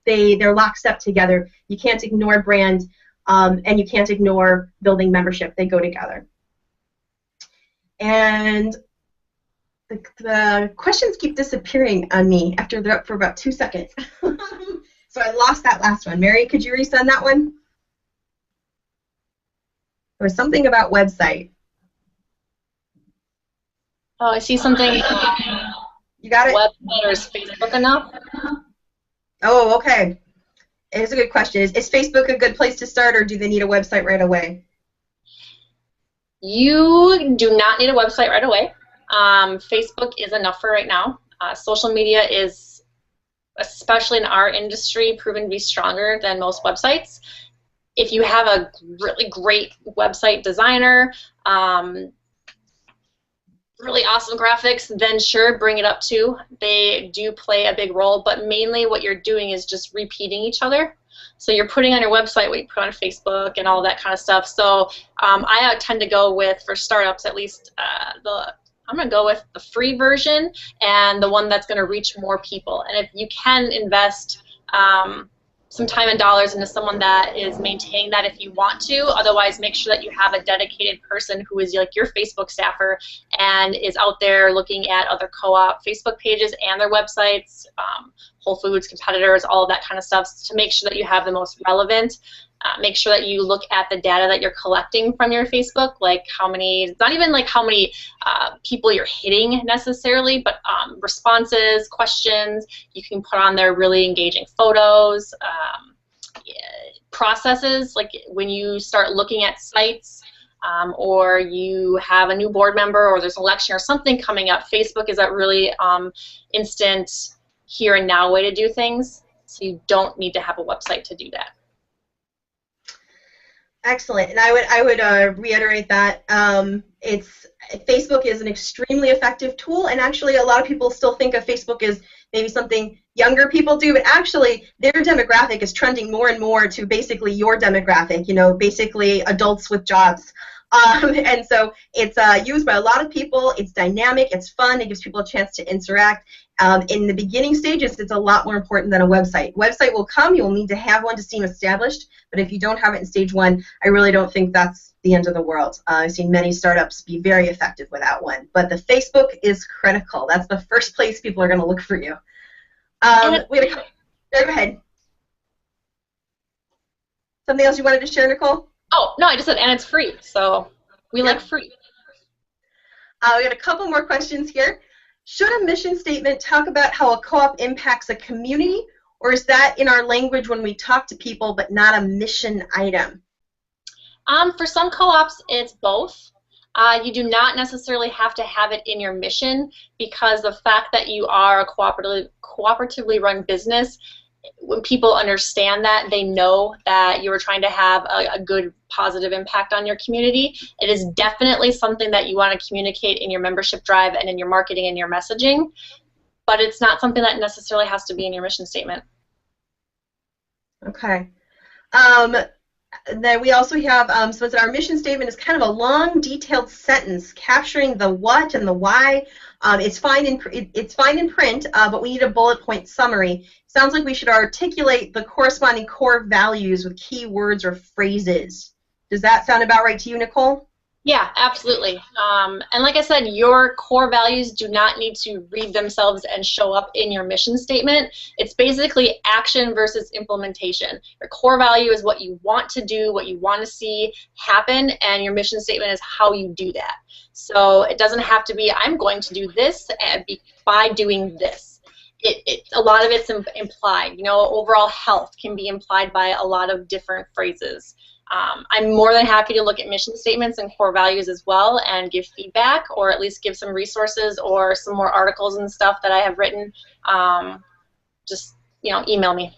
they're lockstep together. You can't ignore brand. And you can't ignore building membership. They go together. And the questions keep disappearing on me after they're up for about 2 seconds. So I lost that last one. Mary, could you resend that one? There was something about website. Oh, I see something. You got it? Website, or is Facebook enough? Oh, okay. It's a good question. Is Facebook a good place to start, or do they need a website right away? You do not need a website right away. Facebook is enough for right now. Social media is, especially in our industry, proven to be stronger than most websites. If you have a really great website designer, really awesome graphics, then sure, bring it up too. They do play a big role, but mainly what you're doing is just repeating each other. So you're putting on your website what you put on Facebook and all that kind of stuff. So I tend to go with, for startups at least, I'm going to go with the free version and the one that's going to reach more people. And if you can invest some time and dollars into someone that is maintaining that if you want to. Otherwise, make sure that you have a dedicated person who is like your Facebook staffer and is out there looking at other co-op Facebook pages and their websites, Whole Foods, competitors, all of that kind of stuff to make sure that you have the most relevant. Make sure that you look at the data that you're collecting from your Facebook, like how many, it's not even like how many people you're hitting necessarily, but responses, questions. You can put on there really engaging photos, processes, like when you start looking at sites or you have a new board member or there's an election or something coming up. Facebook is that really instant here and now way to do things, so you don't need to have a website to do that. Excellent, and I would reiterate that Facebook is an extremely effective tool, and actually a lot of people still think of Facebook as maybe something younger people do, but actually their demographic is trending more and more to basically your demographic, you know, basically adults with jobs. And so it's used by a lot of people. It's dynamic, it's fun, it gives people a chance to interact. In the beginning stages, it's a lot more important than a website. Website will come, you'll need to have one to seem established, but if you don't have it in stage 1, I really don't think that's the end of the world. I've seen many startups be very effective without one, but the Facebook is critical. That's the first place people are going to look for you. Go ahead. Something else you wanted to share, Nicole? Oh, no, I just said, and it's free, so we like free. We got a couple more questions here. Should a mission statement talk about how a co-op impacts a community, or is that in our language when we talk to people but not a mission item? For some co-ops, it's both. You do not necessarily have to have it in your mission, because the fact that you are a cooperatively run business, when people understand that, they know that you are trying to have a good positive impact on your community. It is definitely something that you want to communicate in your membership drive and in your marketing and your messaging, but it's not something that necessarily has to be in your mission statement. Okay. Then we also have, so our mission statement is kind of a long, detailed sentence capturing the what and the why. It's fine in print, but we need a bullet point summary. Sounds like we should articulate the corresponding core values with key words or phrases. Does that sound about right to you, Nicole? Yeah, absolutely. And like I said, your core values do not need to read themselves and show up in your mission statement. It's basically action versus implementation. Your core value is what you want to do, what you want to see happen, and your mission statement is how you do that. So it doesn't have to be, I'm going to do this by doing this. A lot of it's implied. You know, overall health can be implied by a lot of different phrases. I'm more than happy to look at mission statements and core values as well and give feedback, or at least give some resources or some more articles and stuff that I have written. Just, you know, email me.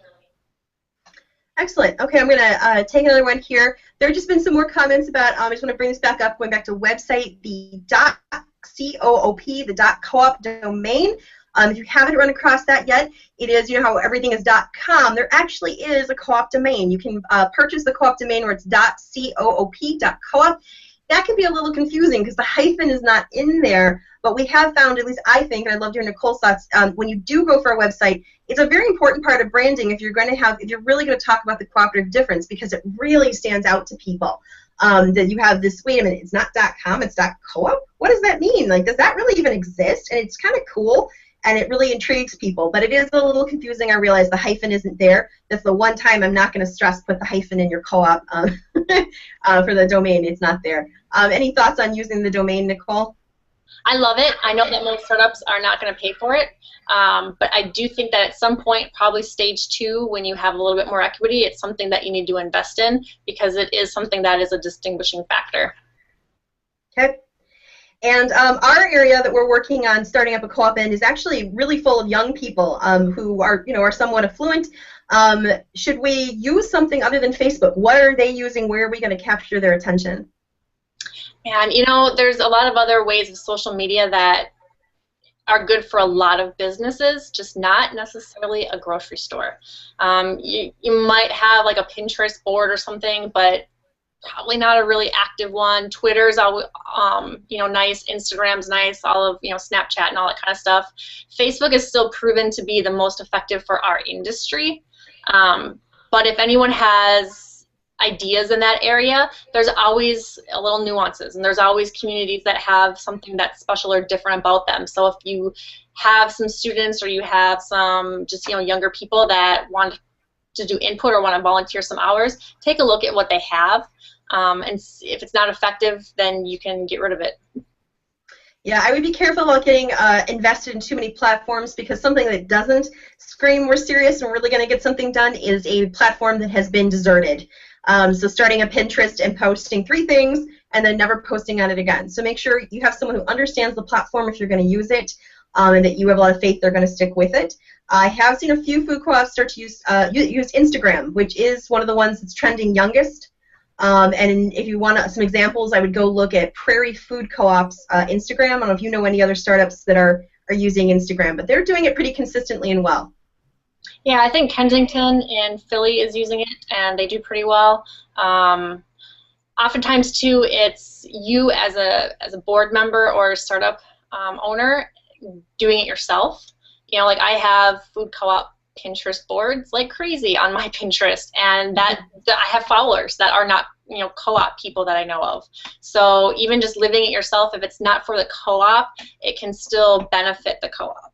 Excellent. Okay, I'm going to take another one here. There have just been some more comments about, I just want to bring this back up, going back to website, the .coop, the .coop domain. If you haven't run across that yet, it is, you know how everything is .com. There actually is a co-op domain. You can purchase the co-op domain where it's .coop. That can be a little confusing because the hyphen is not in there, but we have found, at least I think, and I'd love to hear Nicole's thoughts, when you do go for a website, it's a very important part of branding if you're really going to talk about the cooperative difference, because it really stands out to people. That you have this, wait a minute, it's not .com, it's .coop? What does that mean? Like, does that really even exist? And it's kind of cool, and it really intrigues people, but it is a little confusing. I realize the hyphen isn't there. That's the one time I'm not going to stress put the hyphen in your co-op for the domain. It's not there. Any thoughts on using the domain, Nicole? I love it. I know that most startups are not going to pay for it, but I do think that at some point, probably stage 2, when you have a little bit more equity, it's something that you need to invest in because it is something that is a distinguishing factor. Okay. And our area that we're working on starting up a co-op in is actually really full of young people who are, are somewhat affluent. Should we use something other than Facebook? What are they using? Where are we going to capture their attention? And there's a lot of other ways of social media that are good for a lot of businesses, just not necessarily a grocery store. You might have like a Pinterest board or something, but probably not a really active one. Twitter's always, nice. Instagram's nice. All of, Snapchat and all that kind of stuff. Facebook is still proven to be the most effective for our industry. But if anyone has ideas in that area, there's always a little nuances, and there's always communities that have something that's special or different about them. So if you have some students or you have some just younger people that want to do input or want to volunteer some hours, take a look at what they have, and if it's not effective, then you can get rid of it. Yeah, I would be careful about getting invested in too many platforms, because something that doesn't scream we're serious and we're really going to get something done is a platform that has been deserted. So starting a Pinterest and posting 3 things and then never posting on it again. So make sure you have someone who understands the platform if you're going to use it, and that you have a lot of faith they're going to stick with it. I have seen a few food co-ops start to use Instagram, which is one of the ones that's trending youngest. And if you want some examples, I would go look at Prairie Food Co-op's Instagram. I don't know if you know any other startups that are using Instagram, but they're doing it pretty consistently and well. Yeah, I think Kensington in Philly is using it, and they do pretty well. Oftentimes, too, it's you as a board member or startup owner doing it yourself. Like I have food co-op Pinterest boards like crazy on my Pinterest, and that I have followers that are not co-op people that I know of. So even just living it yourself, if it's not for the co-op, it can still benefit the co-op.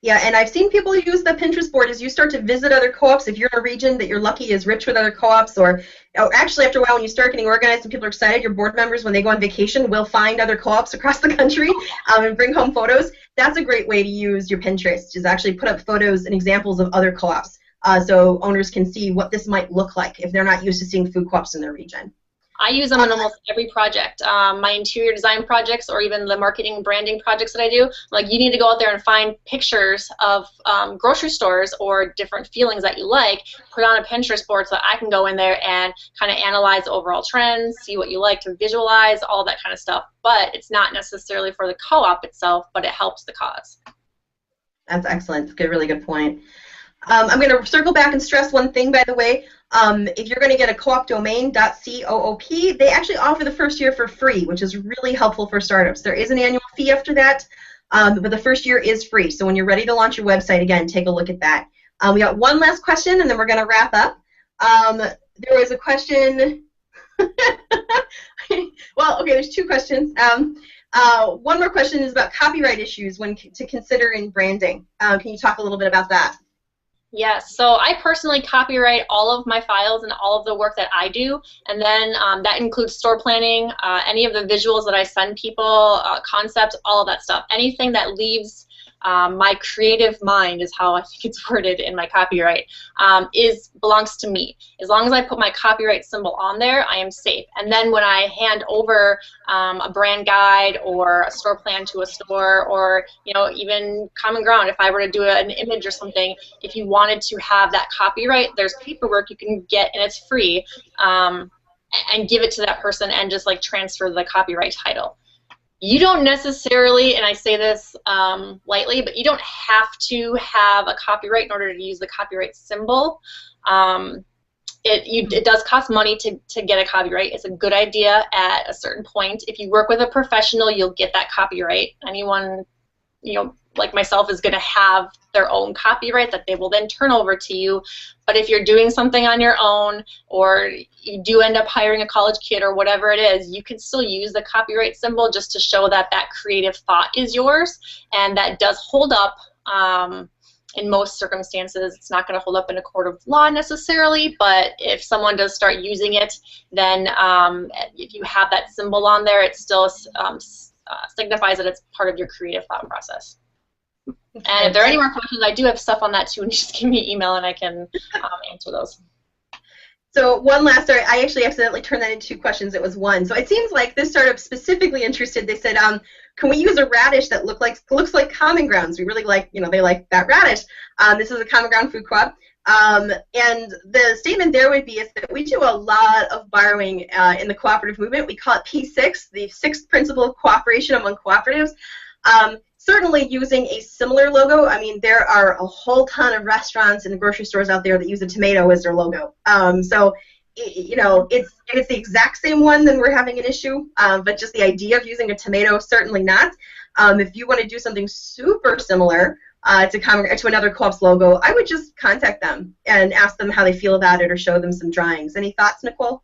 Yeah, and I've seen people use the Pinterest board as you start to visit other co-ops. If you're in a region that you're lucky is rich with other co-ops, or actually after a while when you start getting organized and people are excited, your board members, when they go on vacation, will find other co-ops across the country and bring home photos. That's a great way to use your Pinterest, is actually put up photos and examples of other co-ops so owners can see what this might look like if they're not used to seeing food co-ops in their region. I use them on almost every project. My interior design projects, or even the marketing and branding projects that I do, like you need to go out there and find pictures of grocery stores or different feelings that you like, put on a Pinterest board so that I can go in there and kind of analyze overall trends, see what you like to visualize, all that kind of stuff. But it's not necessarily for the co-op itself, but it helps the cause. That's excellent. That's a really good point. I'm going to circle back and stress one thing, by the way. If you're going to get a co-op domain, .coop, they actually offer the first year for free, which is really helpful for startups. There is an annual fee after that, but the first year is free. So when you're ready to launch your website, again, take a look at that. We got one last question, and then we're going to wrap up. There was a question. Well, okay, there's 2 questions. One more question is about copyright issues to consider in branding. Can you talk a little bit about that? Yes, so I personally copyright all of my files and all of the work that I do, and then that includes store planning, any of the visuals that I send people, concepts, all of that stuff. Anything that leaves my creative mind is how I think it's worded in my copyright, belongs to me. As long as I put my copyright symbol on there, I am safe. And then when I hand over a brand guide or a store plan to a store, or even Common Ground, if I were to do an image or something, if you wanted to have that copyright, there's paperwork you can get, and it's free, and give it to that person and just like transfer the copyright title. You don't necessarily, and I say this lightly, but you don't have to have a copyright in order to use the copyright symbol. It does cost money to get a copyright. It's a good idea at a certain point. If you work with a professional, you'll get that copyright. Anyone, like myself, is going to have their own copyright that they will then turn over to you. But if you're doing something on your own, or you do end up hiring a college kid or whatever it is, you can still use the copyright symbol just to show that that creative thought is yours, and that does hold up. In most circumstances, it's not going to hold up in a court of law necessarily, but if someone does start using it, then if you have that symbol on there, it still signifies that it's part of your creative thought process. And if there are any more questions, I do have stuff on that too, and just give me an email and I can answer those. So one last story, I actually accidentally turned that into 2 questions. It was 1. So it seems like this startup specifically interested. They said, can we use a radish that looks like Common Grounds? We really like, they like that radish. This is a Common Ground food co-op. And the statement there would be is that we do a lot of borrowing in the cooperative movement. We call it P6, the 6th principle of cooperation among cooperatives. Certainly using a similar logo. I mean, there are a whole ton of restaurants and grocery stores out there that use a tomato as their logo. So, if it's the exact same one, then we're having an issue. But just the idea of using a tomato, certainly not. If you want to do something super similar to another co-op's logo, I would just contact them and ask them how they feel about it, or show them some drawings. Any thoughts, Nicole?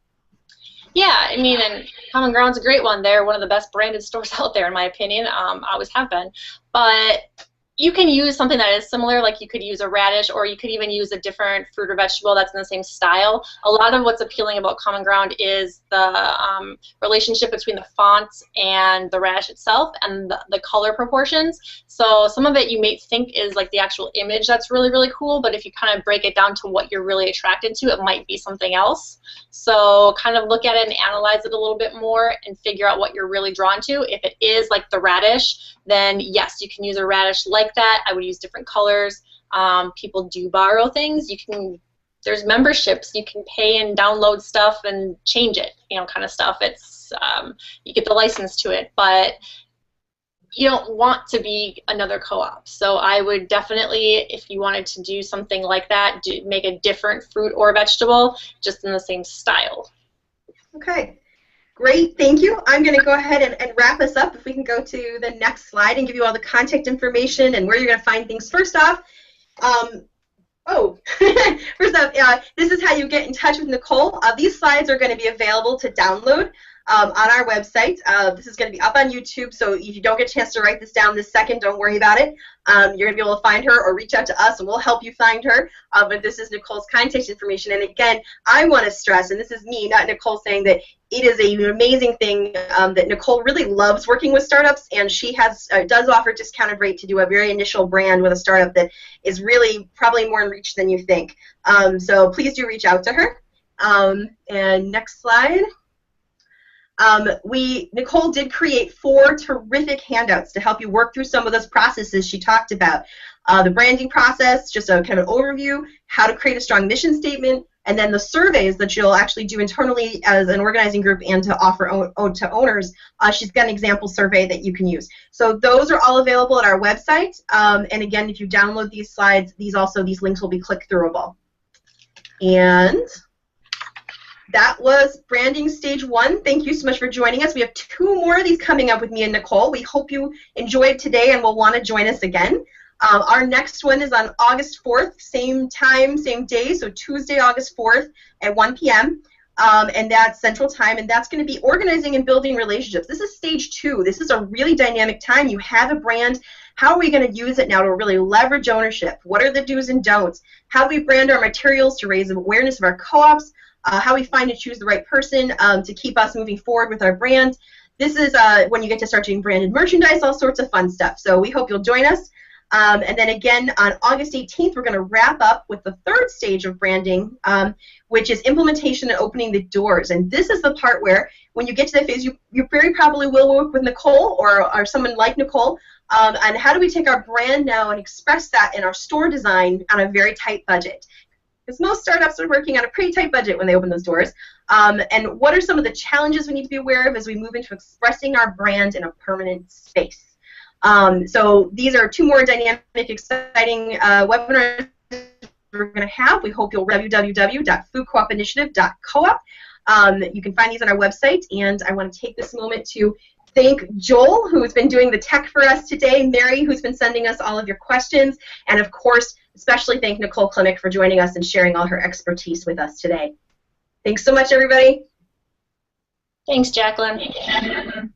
Yeah, I mean, and Common Ground's a great one. They're one of the best branded stores out there, in my opinion. Always have been. But you can use something that is similar, like you could use a radish, or you could even use a different fruit or vegetable that's in the same style. A lot of what's appealing about Common Ground is the relationship between the font and the radish itself, and the color proportions. So some of it you may think is like the actual image that's really, really cool, but if you kind of break it down to what you're really attracted to, it might be something else. So kind of look at it and analyze it a little bit more and figure out what you're really drawn to. If it is like the radish, then yes, you can use a radish like that. I would use different colors. People do borrow things. There's memberships. You can pay and download stuff and change it, kind of stuff. It's you get the license to it, but you don't want to be another co-op. So I would definitely, if you wanted to do something like that, make a different fruit or vegetable, just in the same style. Okay. Great, thank you. I'm going to go ahead and wrap us up. If we can go to the next slide and give you all the contact information and where you're going to find things. First off, this is how you get in touch with Nicole. These slides are going to be available to download on our website. This is going to be up on YouTube, so if you don't get a chance to write this down this second, don't worry about it. You're going to be able to find her or reach out to us, and we'll help you find her. But this is Nicole's contact information. And again, I want to stress, and this is me, not Nicole, saying that it is an amazing thing that Nicole really loves working with startups, and she does offer a discounted rate to do a very initial brand with a startup that is really probably more in reach than you think. So please do reach out to her. And next slide. Nicole did create 4 terrific handouts to help you work through some of those processes she talked about. The branding process, just a kind of an overview, how to create a strong mission statement, and then the surveys that you'll actually do internally as an organizing group and to offer to owners. She's got an example survey that you can use. So those are all available at our website. And again, if you download these slides, these links will be click-throughable. And that was Branding Stage 1. Thank you so much for joining us. We have 2 more of these coming up with me and Nicole. We hope you enjoyed today and will want to join us again. Our next one is on August 4th, same time, same day, so Tuesday, August 4th at 1 p.m. And that's Central Time, and that's going to be organizing and building relationships. This is Stage 2. This is a really dynamic time. You have a brand. How are we going to use it now to really leverage ownership? What are the do's and don'ts? How do we brand our materials to raise awareness of our co-ops? How we find and choose the right person to keep us moving forward with our brand. This is when you get to start doing branded merchandise, all sorts of fun stuff. So we hope you'll join us. And then again, on August 18th, we're going to wrap up with the third stage of branding, which is implementation and opening the doors. And this is the part where, when you get to that phase, you very probably will work with Nicole or someone like Nicole. And how do we take our brand now and express that in our store design on a very tight budget? Because most startups are working on a pretty tight budget when they open those doors. And what are some of the challenges we need to be aware of as we move into expressing our brand in a permanent space? So these are two more dynamic, exciting webinars we're going to have. We hope you'll www.foodcoopinitiative.coop. You can find these on our website, and I want to take this moment to thank Joel, who's been doing the tech for us today, Mary, who's been sending us all of your questions, and of course, especially thank Nicole Klimek for joining us and sharing all her expertise with us today. Thanks so much, everybody. Thanks, Jacqueline.